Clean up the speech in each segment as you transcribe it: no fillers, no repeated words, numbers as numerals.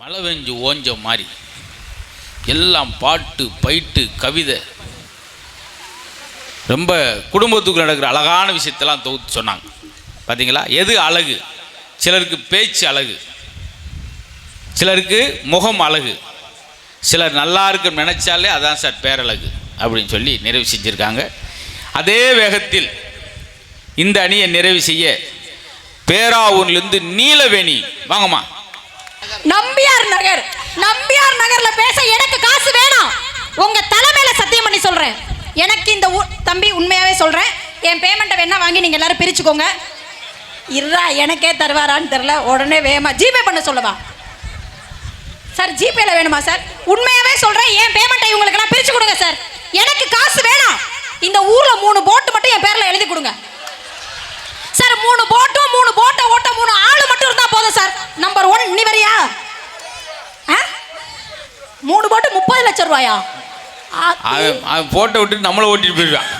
மழை பெஞ்சு ஓஞ்ச மாதிரி எல்லாம் பாட்டு பைட்டு கவிதை ரொம்ப குடும்பத்துக்கு நடக்கிற அழகான விஷயத்தெல்லாம் தொகுத்து சொன்னாங்க. பார்த்தீங்களா? எது அழகு? சிலருக்கு பேச்சு அழகு, சிலருக்கு முகம் அழகு, சிலர் நல்லா இருக்குன்னு நினச்சாலே அதான் சார் பேரழகு அப்படின்னு சொல்லி நிறைவு செஞ்சுருக்காங்க. அதே வேகத்தில் இந்த அணியை நிறைவு செய்ய பேராவூர்லேருந்து நீலவேணி வாங்கம்மா. நம்பியார் நகர்ல பேச எனக்கு காசு வேணாம். உங்க தலைமையில சத்தியம் பண்ணி சொல்றேன், எனக்கு இந்த தம்பி உண்மையாவே சொல்றேன், என் பேமெண்ட்டை வேணா வாங்கி நீங்க எல்லாரும் பிரிச்சுக்கோங்க. இருடா, எனக்கே தருவாரான்னு தெரியல, உடனே வேகமா ஜிபே பண்ண சொல்லவா சார்? ஜிபேல வேணுமா சார்? உண்மையாவே சொல்றேன், என் பேமெண்ட்டை இவங்களுக்கு எல்லாம் பிரிச்சு கொடுங்க சார். எனக்கு காசு வேணாம். இந்த ஊர்ல 3 போட்டு மட்டும் என் பேர்ல எழுதி கொடுங்க சார். 3 போட்டை ஓட்ட 3 ஆளு மட்டும் இருந்தா போதும் சார். நம்பர் 1 நீ வரியா? 3 போட்டு 30 லட்சம் ரூபாயா? போட்டோ விட்டு நம்மளை ஓட்டிட்டு போயிடுவான்.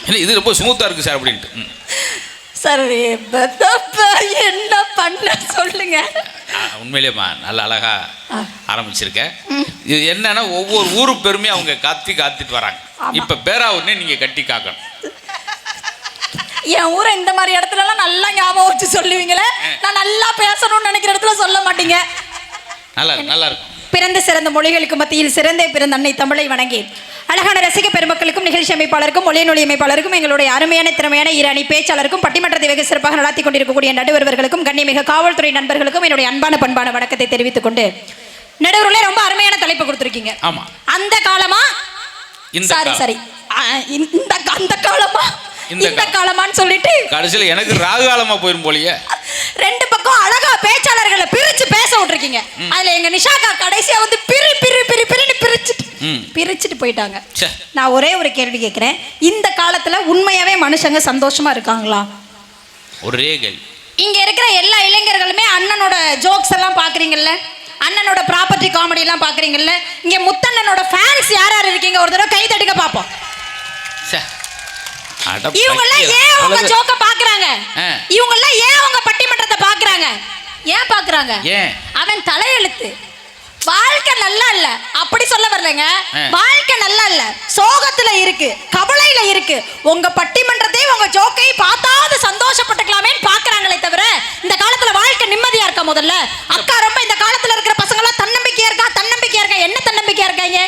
இல்லை, இது ரொம்ப ஸ்மூத்தாக இருக்குது சார் அப்படின்ட்டு. சார் என்ன பண்ண சொல்லுங்க. உண்மையிலேம்மா நல்ல அழகா ஆரம்பிச்சிருக்கேன். இது என்னன்னா ஒவ்வொரு ஊரு பெருமையும் அவங்க காத்துட்டு வராங்க. இப்போ பேராவூர்னே நீங்கள் கட்டி காக்கணும். என் ஊரை இந்த மாதிரி இடத்துலலாம் நல்லா ஞாபகம் வச்சு சொல்லுவீங்களே, நான் நல்லா பேசணும்னு நினைக்கிற இடத்துல சொல்ல மாட்டீங்க. நல்லா இருக்கும். பிறந்த சிறந்த மொழிகளுக்கு மத்தியில் சிறந்தே பிறந்த அன்னை தமிழை வணங்கி அழகான ரசிக பெருமக்களுக்கும் நிகழ்ச்சி அமைப்பாளருக்கும் ஒளிநொலி அமைப்பாளருக்கும் எங்களுடைய அருமையான திறமையான இரு அணி பேச்சாளருக்கும் பட்டிமன்றத்தை வெகு சிறப்பாக நடத்தி கொண்டிருக்கக்கூடிய நடுவர்களுக்கும் கண்ணியமிகு காவல்துறை நண்பர்களுக்கும் என்னுடைய அன்பான பண்பான வணக்கத்தை தெரிவித்துக் கொண்டு, நடுவர்களே ரொம்ப அருமையான தலைப்பு கொடுத்துருக்கீங்க. ஆமா, அந்த காலமா சரி அந்த காலமா இந்த காலமான்னு சொல்லிட்டு கடைசியில் எனக்கு ராகு காலமா போயிரும் போலியே. 2 பக்கம் அழகா பேச்சாளர்களை பிரிச்சு பேச விட்டுருக்கீங்க. அதுல எங்க நிஷாக்கா கடைசியா வந்து பிரிச்சுட்டு போயிட்டாங்க. நான் ஒரே ஒரு கேள்வி கேட்கிறேன், இந்த காலத்துல உண்மையாவே மனுஷங்க சந்தோஷமா இருக்காங்களா? ஒரே கேள்வி. இங்க இருக்கிற எல்லா இளைஞர்களுமே அண்ணனோட ஜோக்ஸ் எல்லாம் பாக்குறீங்கல்ல, அண்ணனோட ப்ராப்பர்ட்டி காமெடி எல்லாம் பாக்குறீங்கல்ல, இங்க முத்தண்ணனோட ஃபேன்ஸ் யார் யார் இருக்கீங்க? ஒரு தடவை கை தட்டுக்க பாப்போம். இவங்கெல்லாம் ஏன் உங்க ஜோக்க பாக்குறாங்க? இவங்கெல்லாம் ஏன் உங்க பட்டிமன்றத்தை பாக்குறாங்க? ஏன் பாக்குறாங்க? அவன் தலையெழுத்து. வாழ்க்கை நல்லா இல்ல அப்படி சொல்ல வரலங்க. வாழ்க்கை நல்லா இல்ல, சோகத்துல இருக்கு, கவலையில இருக்கு. உங்க பட்டிமன்றத்தையும் உங்க ஜோக்கையும் பார்த்தாது சந்தோஷப்பட்டுக்கலாமே பாக்குறாங்களே தவிர இந்த காலத்துல வாழ்க்கை நிம்மதியா இருக்கா? முதல்ல அக்கா ரொம்ப இந்த காலத்துல இருக்கிற பசங்க எல்லாம் தன்னம்பிக்கையா இருக்கா? என்ன தன்னம்பிக்கையா இருக்காங்க?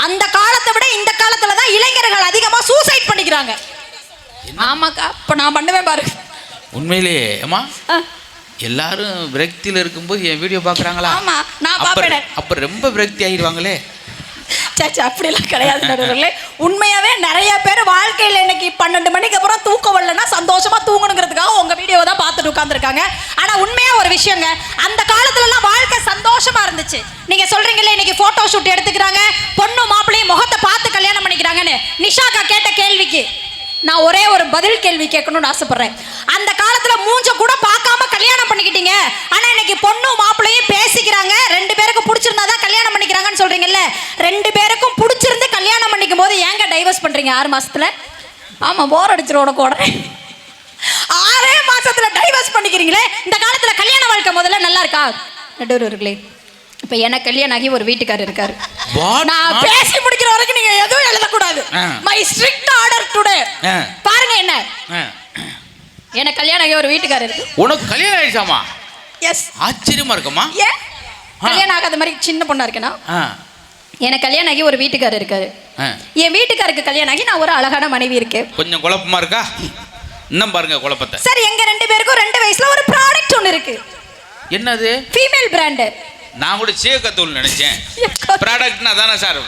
அந்த காலத்தை விட இந்த காலத்துல தான் இளைஞர்கள் அதிகமா சூசைட் பண்ணிக்கிறாங்க. ஆமாக்கா, இப்ப நான் பண்ணுவேன் பாரு. உண்மையிலேயே அம்மா, எல்லாரும் விரக்தியில இருக்கும்போது என் வீடியோ பாக்குறாங்களா? ஆமா, நான் பாப்பேன். அப்ப ரொம்ப விரக்தி ஆகிடுவாங்களே. சாச்சா, அப்படிலாம் கிடையாது நடுவர்களே. உண்மையாவே நிறைய பேர் வாழ்க்கையில் இன்னைக்கு 12 மணிக்கு அப்புறம் தூக்கம் வரலன்னா சந்தோஷமா தூங்கணுங்கிறதுக்காக உங்க வீடியோவை தான் பார்த்துட்டு உட்காந்துருக்காங்க. ஆனா உண்மையா ஒரு விஷயங்க, அந்த காலத்துல எல்லாம் வாழ்க்கை சந்தோஷமா இருந்துச்சு. நீங்க சொல்றீங்கல்ல இன்னைக்கு போட்டோ ஷூட் எடுத்துக்கிறாங்க, பொண்ணு மாப்பிள்ளையும் முகத்தை பார்த்து கல்யாணம் பண்ணிக்கிறாங்கன்னு. நிஷாக்கா கேட்ட கேள்விக்கு நான் ஒரே ஒரு பதில் கேள்வி கேட்கணும்னு ஆசைப்படுறேன். அந்த காலத்துல மூஞ்ச கூட பார்க்காம கல்யாணம் பண்ணிக்கிட்டீங்க, ஆனா இன்னைக்கு பொண்ணு மாப்பிள்ளையும் பேசிக்கிறாங்க, 2 பேருக்கும் பிடிச்சிருந்தாதான் கல்யாணம் பண்ணிக்கிறாங்கன்னு சொல்றீங்கல்ல. 2 பேருக்கும் பிடிச்சிருந்து கல்யாணம் பண்ணிக்கும் போது ஏங்க டைவர்ஸ் பண்றீங்க 6 மாசத்துல? ஆமா, போர் அடிச்சிரும் கூட 6 மாசத்துல டைவர்ஸ் பண்ணிக்கிறீங்களே. இந்த காலத்துல கல்யாண வாழ்க்கை முதல்ல நல்லா இருக்கா? நடுவர்களே, இப்ப எனக்கு கல்யாணம் ஆகி ஒரு வீட்டுக்காரர் இருக்காரு. நான் பேசி முடிக்கிற வரைக்கும் நீங்க எதுவும் எழுதக்கூடாது. My strict order today. பாருங்க, என்ன எனக்கு கல்யாணம் ஆகி ஒரு வீட்டுக்காரர் இருக்கு. உனக்கு கல்யாணம் ஆயிடுச்சாமா? எஸ். ஆச்சரியமா இருக்குமா? ஏன் கல்யாணம் ஆகாத மாதிரி சின்ன பொண்ணா இருக்கேனா? எனக்கு கல்யாணம் ஆகி ஒரு வீட்டுக்காரர் இருக்காரு. என் வீட்டுக்காருக்கு கல்யாணம் ஆகி நான் ஒரு அழகான மனைவி இருக்கேன். கொஞ்சம் குழப்பமா இருக்கா? இன்னும் பாருங்க குழப்பத்தை. சரி, எங்க 2 பேருக்கும் 2 வயசுல ஒரு ப்ராடக்ட் ஒன்னு இருக்கு. என்னது? Female brand. நான் கூட சீயக்காத்தூள் நினைச்சேன். ப்ராடக்ட்னா தானே சார்?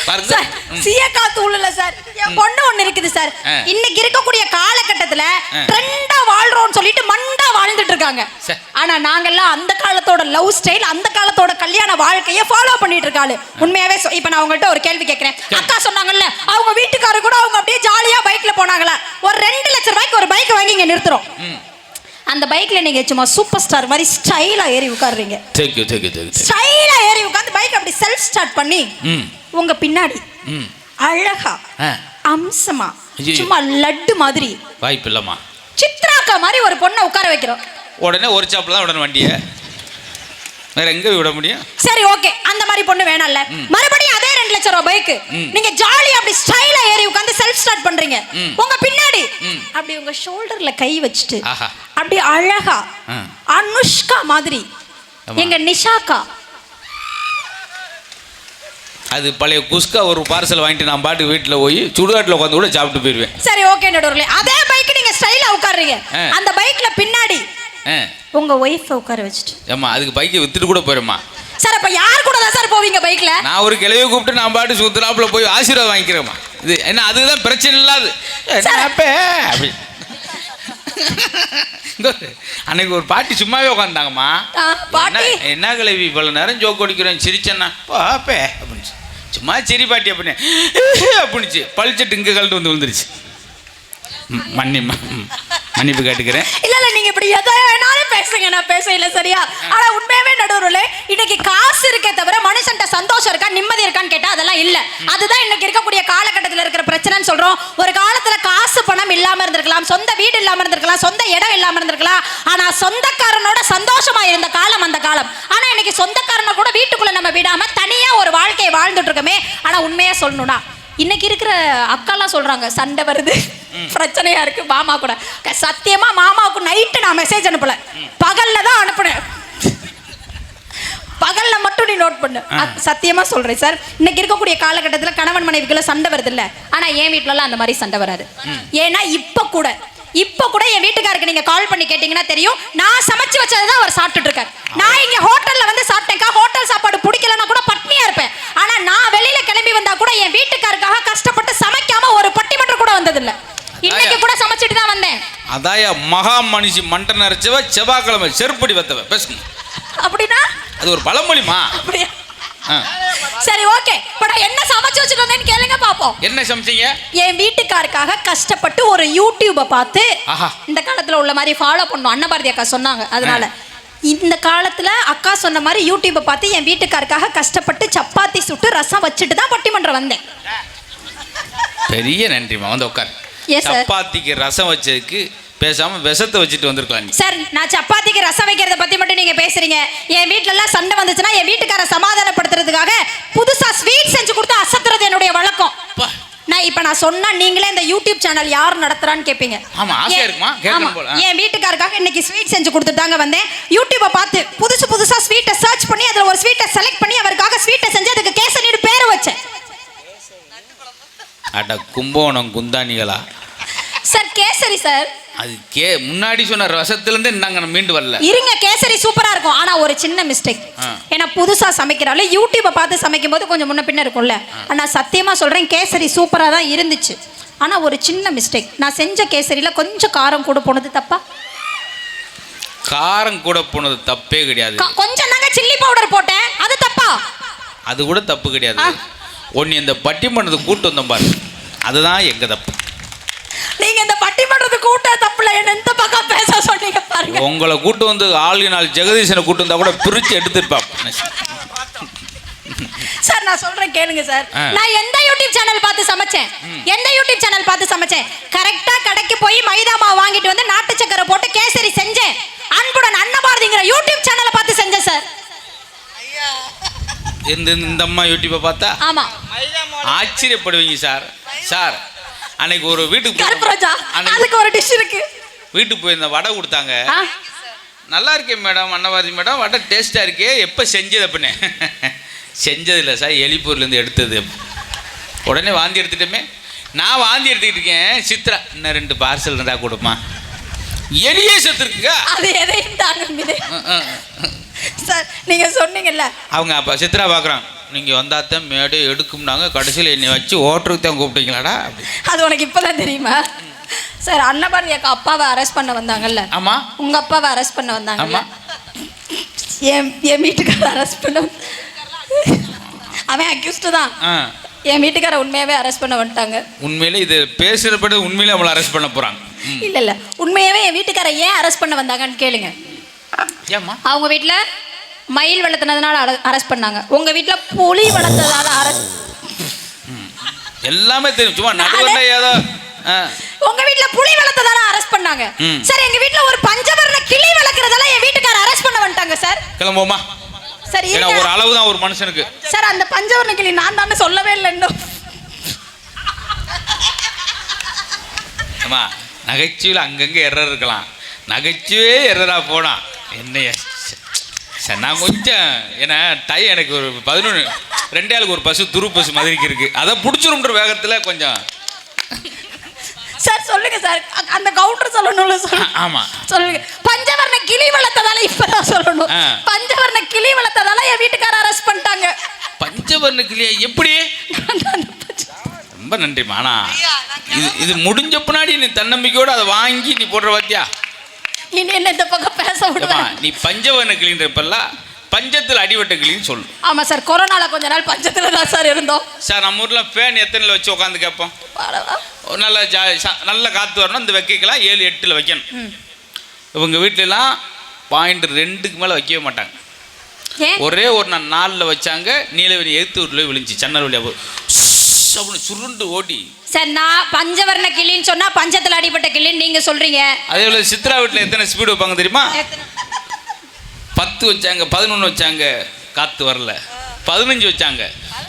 பாருங்க, சீயக்காத்தூள் இல்ல சார், என் பொண்ணு ஒண்ணு இருக்குது சார். இன்னைக்கு இருக்கக்கூடிய காலகட்டத்துல ட்ரெண்டா வாழ்றோம்னு சொல்லிட்டு மண்டா வாழ்ந்துட்டு இருக்காங்க. ஆனா நாங்கெல்லாம் அந்த காலத்தோட லவ் ஸ்டைல், அந்த காலத்தோட கல்யாண வாழ்க்கையை ஃபாலோ பண்ணிட்டு இருக்காளு. உண்மையாவே இப்ப நான் உங்கள்கிட்ட ஒரு கேள்வி கேட்கிறேன். அக்கா சொன்னாங்கல்ல அவங்க வீட்டுக்காரர் கூட அவங்க அப்படியே ஜாலியா பைக்ல போனாங்களா? ஒரு 2 லட்சம் ரூபாய்க்கு ஒரு பைக் வாங்கி இங்க நிறுத்துறோம். அந்த பைக்ல நீங்க சும்மா சூப்பர் ஸ்டார் மாதிரி ஸ்டைலா ஏறி உட்காருறீங்க. ஸ்டைலா ஏறி உட்கார்ந்து பைக் அப்படி செல்ஃப் ஸ்டார்ட் பண்ணி உங்க பின்னாடி அழகா அம்சமா சும்மா லட்டு மாதிரி வாய்ப்பு இல்லம்மா சித்ராக்கா மாதிரி ஒரு பொண்ணை உட்கார வைக்கிறோம். உடனே ஒரு சாப்பிட தான் உடனே வண்டியை வேற எங்க விட முடியும்? சரி ஓகே, அந்த மாதிரி பொண்ணு வேணாம்ல. மறுபடியும் அதே 2 லட்சம் ரூபாய் பைக் நீங்க ஜாலியா அப்படி ஸ்டைலா ஏறி உட்கார்ந்து செல்ஃப் ஸ்டார்ட் பண்றீங்க. உங்க பின்னாடி அப்படி உங்க ஷோல்டர்ல கை வச்சுட்டு அப்படி அழகா அனுஷ்கா மாதிரி எங்க நிஷாக்கா, அது பழைய குஸ்கா ஒரு பார்சல் வாங்கிட்டு நான் பாட்டுக்கு வீட்டில் போய் சுடுகாட்டில் உட்காந்து கூட சாப்பிட்டு போயிடுவேன். சரி ஓகே நடுவர்களே, அதே பைக் நீங்க ஸ்டைலா உட்காருறீங்க, அந்த பைக்ல பின்னாடி உங்க ஒய்ஃப் உட்கார வச்சுட்டு. ஏமா அதுக்கு பைக்கை வித்துட்டு கூட போயிருமா? சார் அப்ப யார் கூட தான் சார் போவீங்க பைக்ல? நான் ஒரு கிளையை கூப்பிட்டு நான் பாட்டு சுத்துறாப்புல போய் ஆசீர்வாதம் வாங்கிக்கிறேம்மா. இது என்ன அதுதான் பிரச்சனை இல்லாது அப்படி. அன்னைக்கு ஒரு பாட்டி சும்மாவே உட்காந்துட்டாங்கம்மா. என்ன கிளவி இவ்வளவு நேரம் ஜோக் அடிக்கிறேன் சிரிச்சேன்னா பாப்பே அப்படின்னு சும்மா சிரி பாட்டி அப்படின்னுச்சு. பழிச்சிட்டு இங்கே கழட்டு வந்து விழுந்துருச்சு. மன்னிப்பு கேட்டுக்கிறேன். இல்ல நீங்க இப்படி எதை வேணாலும் பேசுங்க, நான் பேச இல்ல சரியா. ஆனா உண்மையாவே நடுவர்களே, இன்னைக்கு காசு இருக்கே தவிர மனுஷன்ட்ட சந்தோஷம் இருக்கா நிம்மதி இருக்கான்னு கேட்டா அதெல்லாம் இல்ல. அதுதான் இன்னைக்கு இருக்கக்கூடிய காலகட்டத்தில் இருக்கிற பிரச்சனைன்னு சொல்றோம். ஒரு காலத்துல காசு பணம் இல்லாம இருந்திருக்கலாம், சொந்த வீடு இல்லாம இருந்திருக்கலாம், சொந்த இடம் இல்லாம இருந்திருக்கலாம். ஆனா சொந்தக்காரனோட சந்தோஷமா இருந்த காலம் அந்த காலம். ஆனா இன்னைக்கு சொந்தக்காரனை கூட வீட்டுக்குள்ள நம்ம விடாம தனியா ஒரு வாழ்க்கையை வாழ்ந்துட்டு இருக்கோமே. ஆனா உண்மையா சொல்லணும்னா இன்னைக்கு இருக்கிற அக்காலாம் சொல்றாங்க சண்டை வருது, பிரச்சனையா இருக்கு மாமா கூட. சத்தியமா மாமாவுக்கு நைட்டு நான் மெசேஜ் அனுப்பல, பகல்ல தான் அனுப்புனேன். பகல்ல மட்டும் நீ நோட் பண்ணு. சத்தியமா சொல்றேன் சார், இன்னைக்கு இருக்கக்கூடிய காலகட்டத்தில் கணவன் மனைவிக்குள்ள சண்டை வருது இல்ல. ஆனா என் வீட்டுல அந்த மாதிரி சண்டை வராது. ஏன்னா இப்ப கூட என் வீட்டுக்காருக்கு நீங்க கால் பண்ணி கேட்டீங்கன்னா தெரியும், நான் சமைச்சு வச்சதுதான் அவர் சாப்பிட்டுட்டு இருக்காரு. நான் இங்க ஹோட்டல்ல வந்து சாப்பிட்டேன்க்கா, ஹோட்டல் சாப்பாடு பிடிக்கலன்னா கூட பட்னியா இருப்பேன். ஆனா நான் வெளியில கிளம்பி வந்தா கூட என் வீட்டுக்காருக்காக கஷ்டப்பட்டு சமைக்காம ஒரு பட்டிமன்றம் கூட வந்தது இல்ல. இன்னைக்கு கூட சமைச்சிட்டு தான் வந்தேன். அதாயா மகா மனுஷி மண்டை நரைச்சவ செவ்வாய்க்கிழமை செருப்படி வத்தவ பேசுங்க. அப்படின்னா அது ஒரு பழமொழிமா? அப்படியா? சரி ஓகே, பட் என்ன சமைச்சு வச்சிட்டு வந்தேன்னு கேளுங்க பாப்போம். என்ன சமைச்சீங்க? என் வீட்டுக்காரருக்காக கஷ்டப்பட்டு ஒரு யூடியூபை பார்த்து இந்த காலத்துல உள்ள மாதிரி ஃபாலோ பண்ணோம். அன்னபாரதி அக்கா சொன்னாங்க. அதனால இந்த காலத்துல அக்கா சொன்ன மாதிரி யூடியூபை பார்த்து என் வீட்டுக்காரருக்காக கஷ்டப்பட்டு சப்பாத்தி சுட்டு ரசம் வச்சுட்டு தான் பட்டிமன்றம் வந்தேன். பெரிய நன்றிமா. வந்து உட்கார். சப்பாத்திக்கு ரசம் வச்சதுக்கு பேசாம விஷத்தை வச்சுட்டு வந்திருக்கலாம் சார். நான் சப்பாத்திக்கு ரசம் வைக்கிறத பத்தி மட்டும் நீங்க பேசுறீங்க. என் வீட்ல எல்லாம் சண்டை வந்துச்சுன்னா என் வீட்டுக்கார சமாதானப்படுத்துறதுக்காக புதுசா ஸ்வீட் செஞ்சு கொடுத்து அசத்துறது என்னுடைய வழக்கம். நான் சொன்னா நீங்களே இந்த யூடியூப் சேனல் யார் நடத்துறான்னு கேட்பீங்க. ஆமா, ஆசையா இருக்குமா கேட்கணும் போல. என் வீட்டுக்காரருக்காக இன்னைக்கு ஸ்வீட் செஞ்சு கொடுத்துட்டாங்க வந்தேன். யூடியூபை பார்த்து புதுசா ஸ்வீட்டை சர்ச் பண்ணி அதுல ஒரு ஸ்வீட்டை செலக்ட் பண்ணி அவருக்காக ஸ்வீட்டை செஞ்சு அதுக்கு கேசரின்னு பேரு வச்சேன். அட கும்போணம் குந்தானிகளா சார். கேசரி சார். அது முன்னாடி சொன்ன ரசத்துல இருந்து நாங்க மீண்டு வரல. இருங்க, கேசரி சூப்பரா இருக்கும். ஆனா ஒரு சின்ன மிஸ்டேக். ஏன்னா புதுசா சமைக்கிறாள், யூடியூபை பார்த்து சமைக்கும் போது கொஞ்சம் முன்ன பின்ன இருக்கும்ல. ஆனா சத்தியமா சொல்றேன், கேசரி சூப்பரா தான் இருந்துச்சு. ஆனா ஒரு சின்ன மிஸ்டேக். நான் செஞ்ச கேசரியில கொஞ்சம் காரம் கூட போனது தப்பா? காரம் கூட போனது தப்பே கிடையாது. கொஞ்சம் நாங்க சில்லி பவுடர் போட்டேன், அது தப்பா? அது கூட தப்பு கிடையாது. ஒன்னு இந்த பட்டிமன்றத்துக்கு கூட்டு வந்தோம் பாரு, அதுதான் எங்க தப்பு. நீங்க இந்த பட்டிமன்றத்துக்கு கூட்ட தப்புல என்ன இந்த பக்கம் பேச சொன்னீங்க பாருங்க. உங்களை கூட்டு வந்து ஆளுநாள் ஜெகதீசனை கூட்டு வந்தா கூட பிரிச்சு எடுத்துருப்பான். சார் நான் சொல்றேன் கேளுங்க சார். நான் எந்த யூடியூப் சேனல் பார்த்து சமைச்சேன்? கரெக்டா கடைக்கு போய் மைதா மாவு வாங்கிட்டு வந்து நாட்டு சக்கரை போட்டு கேசரி செஞ்சேன். அன்புடன் அன்னபாரதிங்கிற யூடியூப் சேனலை பார்த்து செஞ்சேன் சார். இந்த அம்மா யூடியூப்பை பார்த்தா ஆமா ஆச்சரியப்படுவீங்க சார். சார் அன்னைக்கு ஒரு வீட்டுக்கு அதுக்கு ஒரு டிஷ் இருக்கு. வீட்டுக்கு போய் இந்த வடை கொடுத்தாங்க. நல்லா இருக்கேன் மேடம், அன்னபாரதி மேடம், வடை டேஸ்டா இருக்கே, எப்போ செஞ்சது அப்படின்னு. செஞ்சது இல்லை சார், எலிப்பூர்லேருந்து எடுத்தது. உடனே வாந்தி எடுத்துட்டோமே. நான் வாந்தி எடுத்துக்கிட்டு இருக்கேன். சித்ரா இன்னும் 2 பார்சல் இருந்தா கொடுமா. எலியே செத்துருக்குங்க. அது எதையும் தாங்க சார். நீங்க சொன்னீங்கல்ல, அவங்க அப்போ சித்ரா பார்க்குறாங்க, நீங்கள் வந்தாத்தான் மேடே எடுக்கும்னாங்க, கடைசியில் என்னை வச்சு ஓட்டருக்கு தான் கூப்பிட்டீங்களாடா. அது உனக்கு இப்போதான் தெரியுமா சார்? அன்னபாரதி அக்கா அப்பாவை அரெஸ்ட் பண்ண வந்தாங்கல்ல. ஆமா, உங்க அப்பாவை அரெஸ்ட் பண்ண வந்தாங்கல்ல. என் வீட்டுக்காரர் அரெஸ்ட் பண்ண, அவன் அக்யூஸ்டு தான். என் வீட்டுக்கார உண்மையாவே அரெஸ்ட் பண்ண வந்துட்டாங்க. உண்மையிலே இது பேசுறப்பட உண்மையிலே அவளை அரெஸ்ட் பண்ண போறாங்க. இல்ல உண்மையாவே என் வீட்டுக்கார ஏன் அரெஸ்ட் பண்ண வந்தாங்கன்னு கேளுங்க. ஏம்மா? அவங்க வீட்டுல மயில் வளர்த்தனதுனால அரெஸ்ட் பண்ணாங்க. உங்க வீட்டுல புலி வளர்த்ததால அரெஸ்ட். எல்லாமே தெரியும், சும்மா நடுவுல ஏதோ. உங்க வீட்டுல புலி வளர்த்ததால அரெஸ்ட் பண்ணாங்க சார். எங்க வீட்டுல ஒரு பஞ்சவர்ண கிளி வளர்க்கறதால என் வீட்டுக்கார அரெஸ்ட் பண்ண வந்துட்டாங்க சார். கிளம்புமா. சரி ஏன்னா ஒரு அளவு தான் ஒரு மனுஷனுக்கு. சார் அந்த பஞ்சவர்ண கிளி நான் தானே சொல்லவே இல்லை இன்னும். ஆமா, நகைச்சுவையில் அங்கங்கே எரர் இருக்கலாம், நகைச்சுவே எரரா போனா என்னைய சார் நான் கொஞ்சம் ஏன்னா எனக்கு ஒரு 11 2 ஆளுக்கு ஒரு பசு துரு பசு மாதிரிக்கு இருக்கு, அதை பிடிச்சிரும்ன்ற வேகத்தில் கொஞ்சம். சார் சொல்லுங்க சார், அந்த கவுண்டர் சொல்லணும்ல சொல்லுங்க. ஆமா சொல்லுங்க. பஞ்சவர்ண கிளி வளர்த்ததால இப்பதான் சொல்லணும். பஞ்சவர்ண கிளி வளர்த்ததால என் வீட்டுக்கார அரெஸ்ட் பண்ணிட்டாங்க. பஞ்சவர்ண கிளியா எப்படி? ரொம்ப நன்றிமா. ஆனா இது முடிஞ்ச பின்னாடி நீ தன்னம்பிக்கையோடு அதை வாங்கி நீ போடுற பாத்தியா, இனி என்ன இந்த பக்கம் பேச விடுவா. நீ பஞ்சவர்ண கிளின்றப்பெல்லாம் பஞ்சத்தில் அடிவட்ட கிளின்னு சொல்லு. ஆமா சார், கொரோனால கொஞ்ச நாள் பஞ்சத்துல தான் சார் இருந்தோம் சார். நம்ம ஊர்ல ஃபேன் எத்தனைல வச்சு உட்காந்து கேட்போம், நல்ல நல்ல காற்று வரணும், இந்த வைக்கலாம் 7 8 வைக்கணும். இவங்க வீட்டிலலாம் 0.2க்கு மேலே வைக்கவே மாட்டாங்க. ஒரே ஒரு நாள் 4ல் வச்சாங்க, நீலவெளி எழுத்து ஊரில் விழுந்துச்சு, சன்னர் வழியாக அப்படின்னு சுருண்டு ஓடி. சார் நான் பஞ்சவர்ண கிளின்னு சொன்னா பஞ்சத்தில் அடிபட்ட கிளின்னு நீங்க சொல்றீங்க. அதே போல சித்ரா வீட்டில் எத்தனை ஸ்பீடு வைப்பாங்க தெரியுமா? 10 வச்சாங்க, 11 வச்சாங்க, காற்று வரல. 15 வச்சாங்க,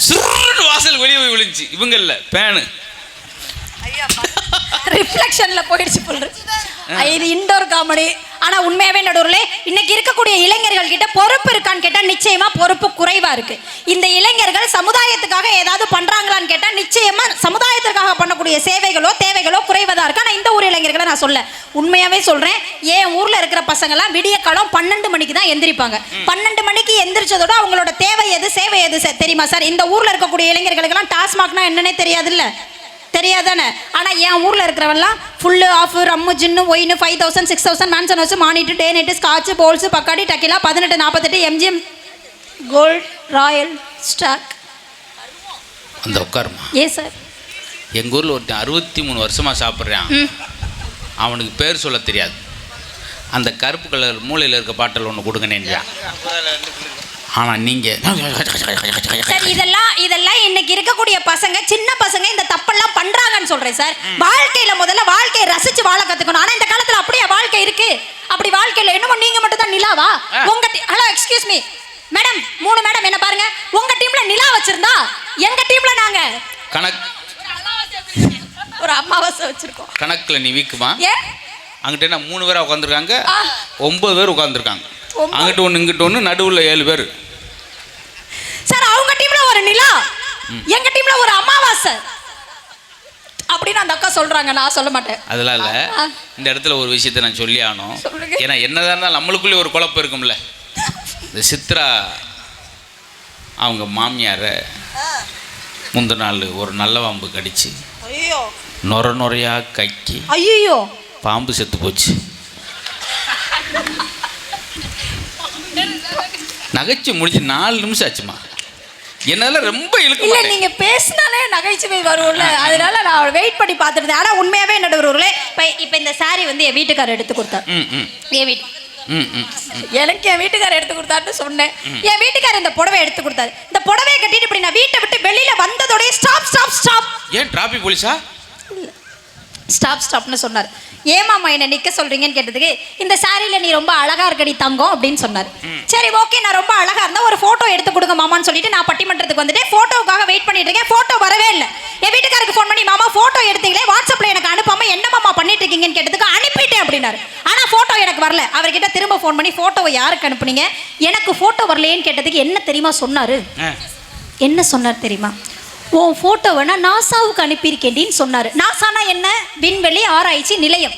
சுருண்டு வாசல் வெளியே போய் விழுந்துச்சு. இவங்க இல்லை, பேனு ரிஃப்ளெக்ஷன்ல போயிடுச்சு போல. இது இன்டோர் காமெடி. ஆனா உண்மையாவே நடுவுல இன்னைக்கு இருக்கக்கூடிய இளைஞர்கள் கிட்ட பொறுப்பு இருக்கான்னு கேட்டா நிச்சயமா பொறுப்பு குறைவா இருக்கு. இந்த இளைஞர்கள் சமுதாயத்துக்காக ஏதாவது பண்றாங்களான்னு கேட்டா நிச்சயமா சமுதாயத்திற்காக பண்ணக்கூடிய சேவைகளோ தேவைகளோ குறைவதா இருக்கு. ஆனா இந்த ஊர் இளைஞர்களை நான் சொல்ல உண்மையாவே சொல்றேன், என் ஊர்ல இருக்கிற பசங்க எல்லாம் விடிய காலம் 12 மணிக்கு தான் எந்திரிப்பாங்க. 12 மணிக்கு எந்திரிச்சதோட அவங்களோட தேவை எது சேவை எது தெரியுமா சார்? இந்த ஊர்ல இருக்கக்கூடிய இளைஞர்களுக்கு எல்லாம் டாஸ்மாக்னா என்னன்னே தெரியாது இல்ல, தெரியாதானே? ஆனால் என் ஊரில் இருக்கிறவெல்லாம் full half rum gin wine 5000 6000 Mansion வச்சு மானிட்டு day night scotch Bols Bacardi tequila 1848 MGM gold Royal Stag. அந்த உட்காருமா. ஏ சார், எங்கள் ஊரில் ஒருத்தன் 63 வருஷமாக சாப்பிட்றான், அவனுக்கு பேர் சொல்ல தெரியாது. அந்த கருப்பு கலர் மூலையில் இருக்க பாட்டில் ஒன்று கொடுங்கண்ணேன்றான். ஆனால் நீங்கள் சார் இதெல்லாம் இன்னைக்கு இருக்கக்கூடிய பசங்க, சின்ன பசங்க இந்த தப்பெல்லாம் பண்றாங்கன்னு சொல்றேன் சார். வாழ்க்கையில முதல்ல வாழ்க்கையை ரசிச்சு வாழ கத்துக்கணும். ஆனா இந்த காலத்துல அப்படியே வாழ்க்கை இருக்கு? அப்படி வாழ்க்கையில என்னமோ நீங்க மட்டும் தான் நிலாவா? உங்க hello excuse me madam, 3 madam என்ன பாருங்க, உங்க டீம்ல நிலா வச்சிருந்தா எங்க டீம்ல நாங்க ஒரு அமாவாசை வச்சிருக்கோம். கணக்குல நீ வீக்குமா? ஏன் அங்கிட்ட என்ன 3 பேரா உட்காந்துருக்காங்க, 9 பேர் உட்காந்துருக்காங்க. அங்கிட்ட ஒன்று இங்கிட்ட ஒன்று, நடுவில் 7 பேர். சார் அவங்க டீம்ல ஒரு நிலா, எங்க டீம்ல ஒரு அமாவாசை அப்படின்னு அந்த அக்கா சொல்றாங்க, நான் சொல்ல மாட்டேன். அதெல்லாம் இல்லை, இந்த இடத்துல ஒரு விஷயத்தை நான் சொல்லி ஆகணும். ஏன்னா என்னதான் இருந்தாலும் நம்மளுக்குள்ளே ஒரு குழப்பம் இருக்கும்ல. இந்த சித்ரா அவங்க மாமியாரை முந்த நாள் ஒரு நல்ல பாம்பு கடிச்சு நொறையா கைக்கு ஐயோ பாம்பு செத்து போச்சு. நகைச்சு முடிஞ்சு 4 நிமிஷம் ஆச்சுமா. என்னால ரொம்ப இழுக்க இல்ல, நீங்க பேசினாலே நகைச்சுவை வரும்ல, அதனால நான் வெயிட் பண்ணி பார்த்துட்டு. ஆனா உண்மையாவே என்னோட ஊர்ல இப்ப இந்த சாரி வந்து என் வீட்டுக்காரர் எடுத்து கொடுத்தார். எனக்கு என் வீட்டுக்காரர் எடுத்து கொடுத்தாருன்னு சொன்னேன். என் வீட்டுக்காரர் இந்த புடவை எடுத்து கொடுத்தாரு. இந்த புடவையை கட்டிட்டு இப்படி நான் வீட்டை விட்டு வெளியில வந்ததோடய ஸ்டாப் ஸ்டாப் ஸ்டாப். ஏன் டிராபிக் போலீஸா? ஸ்டாப் ஸ்டாப்னு சொன்னார். ஏமாமா என்ன நிக்க சொல்றீங்கன்னு கேட்டதுக்கு, இந்த சாரியில நீ ரொம்ப அழகா இருக்கடி தங்கம் அப்படின்னு சொன்னார். சரி ஓகே, நான் ரொம்ப அழகா இருந்தா ஒரு போட்டோ எடுத்து கொடுங்க மாமான்னு சொல்லிட்டு நான் பட்டிமன்றத்துக்கு வந்துட்டு போட்டோவுக்காக வெயிட் பண்ணிட்டு இருக்கேன். போட்டோ வரவே இல்லை. என் வீட்டுக்காருக்கு ஃபோன் பண்ணி மாமா போட்டோ எடுத்தீங்களே, வாட்ஸ்அப்ல எனக்கு அனுப்பாம என்ன மாமா பண்ணிட்டு இருக்கீங்கன்னு கேட்டதுக்கு அனுப்பிட்டேன் அப்படின்னாரு. ஆனா போட்டோ எனக்கு வரல. அவர்கிட்ட திரும்ப ஃபோன் பண்ணி போட்டோவை யாருக்கு அனுப்புனீங்க, எனக்கு போட்டோ வரலையேன்னு கேட்டதுக்கு என்ன தெரியுமா சொன்னாரு? என்ன சொன்னார் தெரியுமா? உன் போட்டோவை நான் நாசாவுக்கு அனுப்பியிருக்கேன்னு சொன்னாரு. நாசானா என்ன? விண்வெளி ஆராய்ச்சி நிலையம்.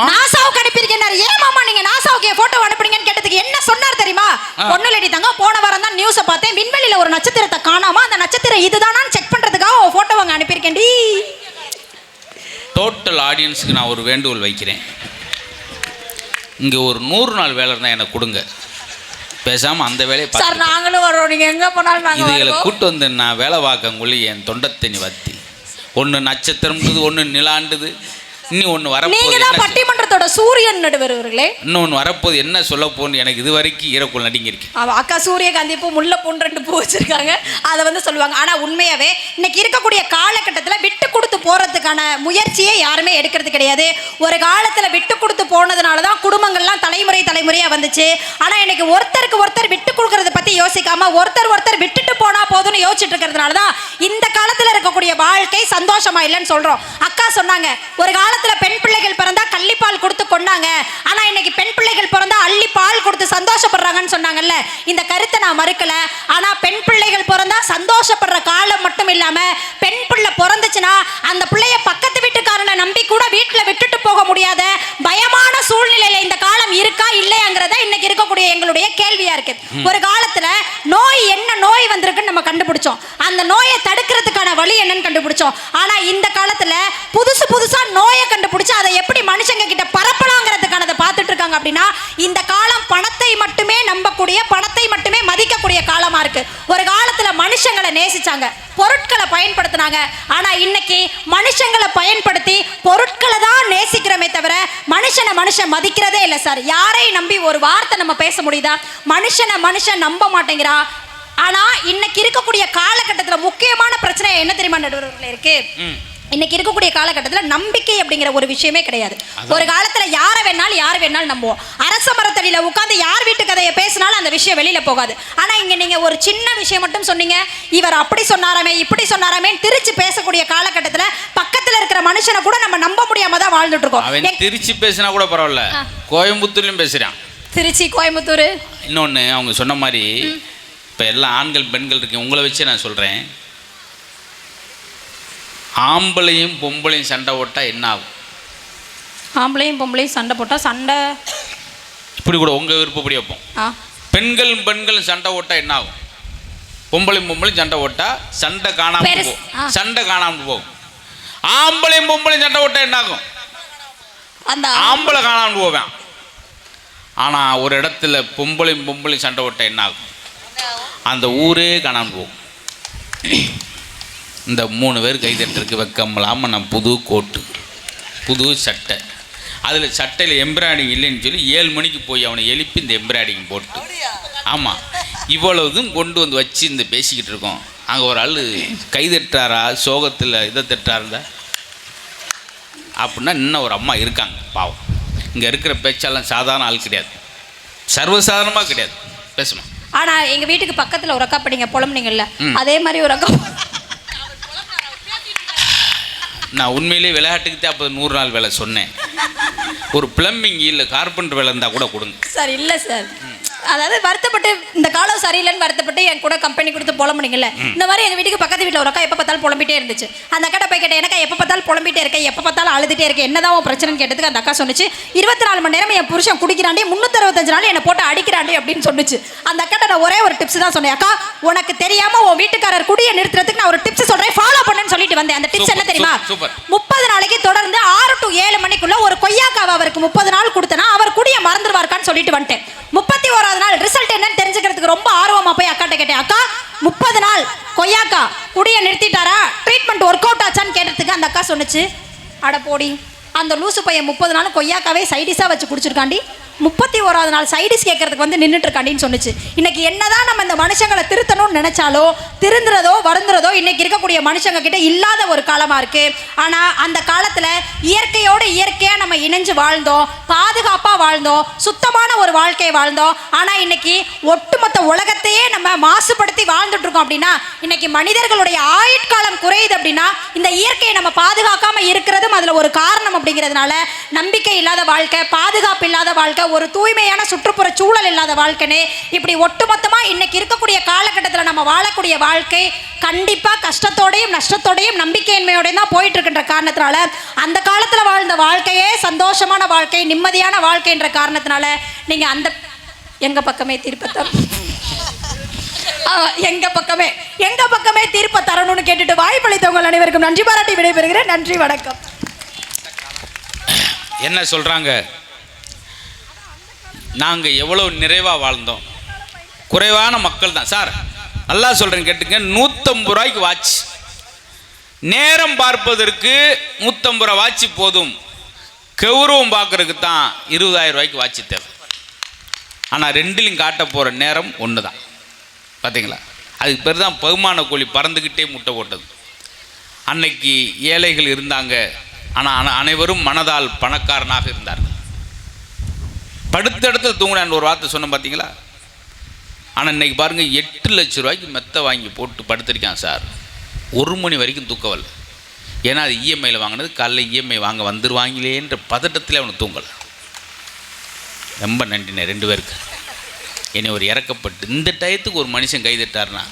நாசாவுக்கு அனுப்பியிருக்கேன். ஏன் மாமா நீங்க நாசாவுக்கு போட்டோ அனுப்புறீங்கன்னு கேட்டதுக்கு என்ன சொன்னார் தெரியுமா? ஒண்ணு இல்லடி தங்க, போன வாரம் தான் நியூஸை பார்த்தேன், விண்வெளியில ஒரு நட்சத்திரத்தை காணாம, அந்த நட்சத்திரம் இதுதானான்னு செக் பண்றதுக்காக உன் போட்டோ அங்க அனுப்பியிருக்கேன்டி. டோட்டல் ஆடியன்ஸுக்கு நான் ஒரு வேண்டுகோள் வைக்கிறேன். இங்கே ஒரு 100 நாள் வேலை இருந்தால் எனக்கு கொடுங்க, பேசாமல் அந்த வேலையை சார் நாங்களும் வரோம், நீங்கள் எங்கே போனாலும் நாங்கள் இதுகளை கூட்டு வந்து நான் வேலை பார்க்கங்குள்ளே என் தொண்டத்தண்ணி வத்தி ஒன்று நட்சத்திரம்ன்றது, ஒன்று நிலாண்டுது, இன்னும் ஒன்று நீங்க வரப்போகுது தான் பட்டிமன்றத்தோட சூரியன் நடுவர் அவர்களே. இன்னொன்று வரப்போகுது, என்ன சொல்ல போன்னு எனக்கு இது வரைக்கும் ஈரக்குள் நடிங்கிருக்கு. அக்கா சூரியகாந்தி பூ, முல்லை பூ 2 பூ வச்சிருக்காங்க, அதை வந்து சொல்லுவாங்க. ஆனா உண்மையாவே இன்னைக்கு இருக்கக்கூடிய காலகட்டத்தில் விட்டு கொடுத்து போறதுக்கான முயற்சியே யாருமே எடுக்கிறது கிடையாது. ஒரு காலத்துல விட்டு கொடுத்து போனதுனாலதான் குடும்பங்கள்லாம் தலைமுறையா வந்துச்சு. ஆனா இன்னைக்கு ஒருத்தருக்கு ஒருத்தர் விட்டு கொடுக்கறத பத்தி யோசிக்காம ஒருத்தர் விட்டுட்டு போனா போதும்னு யோசிச்சுட்டு இருக்கிறதுனாலதான் இந்த காலத்துல இருக்கக்கூடிய வாழ்க்கை சந்தோஷமா இல்லைன்னு சொல்றோம். அக்கா சொன்னாங்க, ஒரு காலத்துல பெண் பிள்ளைகள் பிறந்தா கள்ளிப்பால் கொடுத்து கொண்டாங்க, ஆனா இன்னைக்கு பெண் பிள்ளைகள் பிறந்தா அள்ளி பால் கொடுத்து சந்தோஷப்படுறாங்கன்னு சொன்னாங்கல்ல. இந்த கருத்தை நான் மறுக்கல. ஆனா பெண் பிள்ளைகள் பிறந்தா சந்தோஷப்படுற காலம் மட்டும் இல்லாம பெண் பிள்ளை பிறந்துச்சுன்னா அந்த பிள்ளைய பக்கத்து வீட்டுக்காரனை நம்பி கூட வீட்டுல விட்டுட்டு போக முடியாத பயமான சூழ்நிலையில இந்த காலம் இருக்கா இல்லையாங்கிறத இன்னைக்கு இருக்கக்கூடிய எங்களுடைய கேள்வியா இருக்கு. ஒரு காலத்துல நோய் என்ன நோய் வந்திருக்குன்னு நம்ம கண்டுபிடிச்சோம், அந்த நோயை தடுக்கிறதுக்கான வழி என்னன்னு கண்டுபிடிச்சோம். ஆனா இந்த காலத்துல புதுசா நோயை கண்டுபிடிச்சு அதை எப்படி மனுஷங்க கிட்ட பரப்பலாங்கிறதுக்கானதை பார்த்துட்டு இருக்காங்க. அப்படின்னா இந்த காலம் பணத்தை மட்டுமே நம்பக்கூடிய, பணத்தை மட்டுமே மதிக்கக்கூடிய காலமா இருக்கு. ஒரு காலத்துல மனுஷங்களை நேசிச்சாங்க, பொருட்களை பயன்படுத்தினாங்க. ஆனா இன்னைக்கு மனுஷங்களை பயன்படுத்தி பொருட்களை தான் நேசிக்கிறோமே தவிர மனுஷன் மதிக்கிறதே இல்லை சார். யாரை நம்பி ஒரு வார்த்தை நம்ம பேச முடியுதா? மனுஷன் நம்ப மாட்டேங்கிறா. ஆனா இன்னைக்கு இருக்கக்கூடிய காலகட்டத்துல முக்கியமான பிரச்சனை என்ன தெரியுமா நடுவர்களே இருக்கு? இன்னைக்கு இருக்கக்கூடிய காலகட்டத்தில் நம்பிக்கை அப்படிங்கிற ஒரு விஷயமே கிடையாது. ஒரு காலத்துல யாரை வேணாலும் நம்புவோம். அரச மரத்தடியில உட்கார்ந்து யார் வீட்டு கதையை பேசினாலும் அந்த விஷயம் வெளியில போகாது. ஆனா இங்க நீங்க ஒரு சின்ன விஷயம் மட்டும் சொன்னீங்க, இவர் அப்படி சொன்னாராமே இப்படி சொன்னாராமே திருச்சி பேசக்கூடிய காலகட்டத்துல பக்கத்துல இருக்கிற மனுஷனை கூட நம்ம நம்ப முடியாம தான் வாழ்ந்துட்டு இருக்கோம். அவன் திருச்சி பேசினா கூட பரவாயில்ல, கோயம்புத்தூர்லயும் பேசுறான். திருச்சி கோயம்புத்தூர். இன்னொன்னு அவங்க சொன்ன மாதிரி இப்ப எல்லாம் ஆண்கள் பெண்கள் இருக்கு. உங்களை வச்சு நான் சொல்றேன், ஆம்பளையும் பொம்பளையும் சண்டை போட்டா என்ன ஆகும்? ஆம்பளையும் பொம்பளையும் சண்டை போட்டா சண்டை இப்படி கூட உங்க விருப்பப்படி வைப்போம். பெண்களும் சண்டை போட்டா என்ன ஆகும்? பொம்பளையும் சண்டை போட்டா சண்டை காணாம போகும். ஆம்பளையும் பொம்பளையும் சண்டை போட்டா என்ன ஆகும்? அந்த ஆம்பளை காணாம போவேன். ஆனா ஒரு இடத்துல பொம்பளையும் சண்டை போட்டா என்ன ஆகும்? அந்த ஊரே காணாம போகும். இந்த 3 பேர் கைதட்டுறதுக்கு வெக்கம் இல்லாமல் நான் புது கோட்டு புது சட்டை, அதில் சட்டையில் எம்ப்ராய்டிங் இல்லைன்னு சொல்லி 7 மணிக்கு போய் அவனை எழுப்பி இந்த எம்ப்ராய்டிங் போட்டு, ஆமாம் இவ்வளவுதும் கொண்டு வந்து வச்சு இந்த பேசிக்கிட்டு இருக்கோம். அங்கே ஒரு ஆள் கைதட்டாரா சோகத்தில் இதை தட்டாருந்தா அப்படின்னா இன்னும் ஒரு அம்மா இருக்காங்க பாவம். இங்கே இருக்கிற பேச்சாலாம் சாதாரண ஆள் கிடையாது, சர்வசாதாரணமாக கிடையாது, பேசுமா. ஆனால் எங்கள் வீட்டுக்கு பக்கத்தில் ஒரு அக்கா படிங்க புலம்புனீங்கல்ல, அதே மாதிரி ஒரு அக்கா நான் உண்மையிலேயே விளையாட்டுக்கிட்டே அப்போ 100 நாள் வேலை சொன்னேன். ஒரு பிளம்பிங் இல்லை கார்பெண்டர் வேலை இருந்தால் கூட கொடுங்க சார். இல்லை சார், அதாவது வருத்தப்பட்டு இந்த காலம் சரியில்லைன்னு வருத்தப்பட்டு என் கூட கம்பெனி கொடுத்து புலம்புனீங்கல்ல, இந்த மாதிரி எங்கள் வீட்டுக்கு பக்கத்து வீட்டில் ஒரு அக்கா எப்போ பார்த்தாலும் புலம்பிட்டே இருந்துச்சு. அந்த அக்கா போய் கேட்டேன், எனக்கா எப்போ பார்த்தாலும் புலம்பிட்டே இருக்கேன், எப்போ பார்த்தாலும் அழுதுகிட்டே இருக்கேன், என்னதான் உன் பிரச்சனைன்னு கேட்டதுக்கு அந்த அக்கா சொன்னிச்சு, 24 மணி நேரம் என் புருஷன் குடிக்கிறாண்டே, 365 நாள் என்னை போட்டு அடிக்கிறாண்டே அப்படின்னு சொன்னிச்சு. அந்த அக்காட்ட நான் ஒரே ஒரு டிப்ஸ் தான் சொன்னேன், அக்கா உனக்கு தெரியாம உன் வீட்டுக்காரர் குடியை நிறுத்துறதுக்கு நான் ஒரு டிப்ஸ் சொல்றேன், ஃபாலோ பண்ணுன்னு சொல்லிட்டு வந்தேன். அந்த டிப்ஸ் என்ன தெரியுமா? 30 நாளைக்கு தொடர்ந்து 6 to 7 மணிக்குள்ள ஒரு கொய்யாக்காவை அவருக்கு 30 நாள் கொடுத்தனா அவர் குடியை மறந்துடுவார்க்கான்னு சொல்லிட்டு வந்துட்டேன். 31வது நாள் ரிசல்ட் என்னன்னு தெரிஞ்சுக்கிறதுக்கு ரொம்ப ஆர்வமா போய் அக்காட்ட கேட்டேன், அக்கா 30 நாள் கொய்யாக்கா குடியை நிறுத்திட்டாரா, ட்ரீட்மெண்ட் ஒர்க் அவுட் ஆச்சான்னு கேட்டதுக்கு அந்த அக்கா சொன்னிச்சு, அட போடி அந்த லூசு பையன் 30 நாள் கொய்யாக்காவே சைடிஸா வச்சு குடிச்சிருக்காண்டி, 31வது நாள் சைடிஸ் கேட்கறதுக்கு வந்து நின்றுட்டு இருக்காண்டின்னு சொன்னிச்சு. இன்னைக்கு என்னதான் நம்ம இந்த மனுஷங்களை திருத்தணும்னு நினைச்சாலோ திருந்துறதோ வருந்துறதோ இன்னைக்கு இருக்கக்கூடிய மனுஷங்க கிட்ட இல்லாத ஒரு காலமா இருக்கு. ஆனா அந்த காலத்துல இயற்கையோடு இயற்கையா நம்ம இணைஞ்சு வாழ்ந்தோம், பாதுகாப்பா வாழ்ந்தோம், சுத்தமான ஒரு வாழ்க்கையை வாழ்ந்தோம். ஆனா இன்னைக்கு ஒட்டுமொத்த உலகத்தையே நம்ம மாசுபடுத்தி வாழ்ந்துட்டு இருக்கோம். அப்படின்னா இன்னைக்கு மனிதர்களுடைய ஆயுட்காலம் குறையுது. அப்படின்னா இந்த இயற்கையை நம்ம பாதுகாக்காம இருக்கிறதும் அதுல ஒரு காரணம். அப்படிங்கிறதுனால நம்பிக்கை இல்லாத வாழ்க்கை, பாதுகாப்பு இல்லாத வாழ்க்கை, ஒரு தூய்மையான சுற்றுப்புற சூழல் இல்லாத வாழ்க்கைனே இப்படி ஒட்டுமொத்தமா இன்னைக்கு இருக்கக்கூடிய காலகட்டத்தில் நம்ம வாழக்கூடிய வாழ்க்கை கண்டிப்பா கஷ்டத்தோடையும் நஷ்டத்தோடையும் நம்பிக்கையின்மையோடையும் தான் போயிட்டு இருக்கின்ற காரணத்தினால அந்த காலத்துல வாழ்ந்த வாழ்க்கையே சந்தோஷமான வாழ்க்கை, நிம்மதியான வாழ்க்கைன்ற காரணத்தினால நீங்க அந்த எங்க பக்கமே தீர்ப்ப எங்க பக்கமே தீர்ப்ப தரணும்னு கேட்டுட்டு வாய்ப்பளித்தவங்க அனைவருக்கும் நன்றி பாராட்டி விடைபெறுகிறேன். நன்றி, வணக்கம். என்ன சொல்றாங்க, நாங்கள் எவ்வளோ நிறைவாக வாழ்ந்தோம், குறைவான மக்கள் தான் சார். நல்லா சொல்கிறேன் கேட்டுங்க, 150 ரூபாய்க்கு வாட்ச், நேரம் பார்ப்பதற்கு 150 ரூபா வாட்ச் போதும், கௌரவம் பார்க்கறதுக்கு தான் 20,000 ரூபாய்க்கு வாட்சி தேவை. ஆனால் ரெண்டிலும் காட்ட போகிற நேரம் ஒன்று தான். பார்த்தீங்களா? அதுக்கு பேர் தான் பகுமான கோழி பறந்துக்கிட்டே முட்டை போட்டது. அன்னைக்கு ஏழைகள் இருந்தாங்க, ஆனால் அனைவரும் மனதால் பணக்காரனாக இருந்தார்கள். படுத்த இடத்துல தூங்கினான்னு ஒரு வார்த்தை சொன்னேன் பார்த்தீங்களா? ஆனால் இன்னைக்கு பாருங்கள், 8 லட்சம் ரூபாய்க்கு மெத்தை வாங்கி போட்டு படுத்திருக்கான் சார். 1 மணி வரைக்கும் தூக்கம் வரல. ஏன்னா அது இஎம்ஐயில் வாங்கினது, காலைல இஎம்ஐ வாங்க வந்துருவாங்களேன்ற பதட்டத்தில் அவனை தூங்கலை. ரொம்ப நன்றிண்ணே 2 பேருக்கு. என்னை ஒரு இறக்கப்பட்டு இந்த டயத்துக்கு ஒரு மனுஷன் கைதட்டார்னா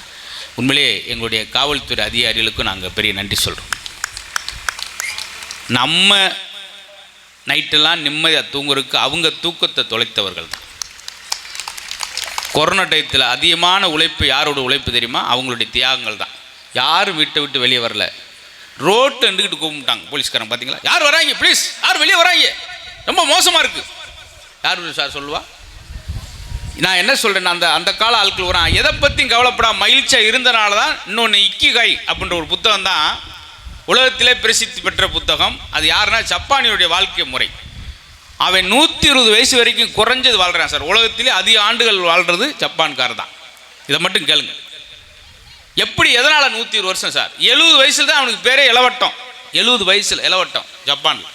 உண்மையிலே எங்களுடைய காவல்துறை அதிகாரிகளுக்கும் நாங்கள் பெரிய நன்றி சொல்கிறோம். நம்ம நைட்டெல்லாம் நிம்மதியாக தூங்குறதுக்கு அவங்க தூக்கத்தை தொலைத்தவர்கள் தான். கொரோனா டயத்தில் அதிகமான உழைப்பு யாரோட உழைப்பு தெரியுமா? அவங்களுடைய தியாகங்கள் தான். யாரும் வீட்டை விட்டு வெளியே வரல. ரோட்டு நின்றுக்கிட்டு கூப்பிட்டாங்க போலீஸ்காரங்க. பார்த்தீங்களா? யார் வராங்க ப்ளீஸ், யார் வெளியே வராங்க, ரொம்ப மோசமாக இருக்குது. யார் சார் சொல்லுவா? நான் என்ன சொல்கிறேன், அந்த கால ஆட்கள் வரான், எதை பற்றியும் கவலைப்படாம மகிழ்ச்சியாக இருந்தனால தான். இன்னொன்று இக்கிகாய் அப்படின்ற ஒரு புத்தகம் தான் உலகத்திலே பிரசித்தி பெற்ற புத்தகம். அது யாருன்னா ஜப்பானியுடைய வாழ்க்கை முறை. அவன் 120 வயசு வரைக்கும் குறைஞ்சது வாழ்கிறான் சார். உலகத்திலே அதிக ஆண்டுகள் வாழ்கிறது ஜப்பான்காரர் தான். இதை மட்டும் கேளுங்க. எப்படி, எதனால் 120 வருஷம் சார்? 70 வயசில் தான் அவனுக்கு பேரே இளவட்டம். 70 வயசில் இளவட்டம் ஜப்பானில்.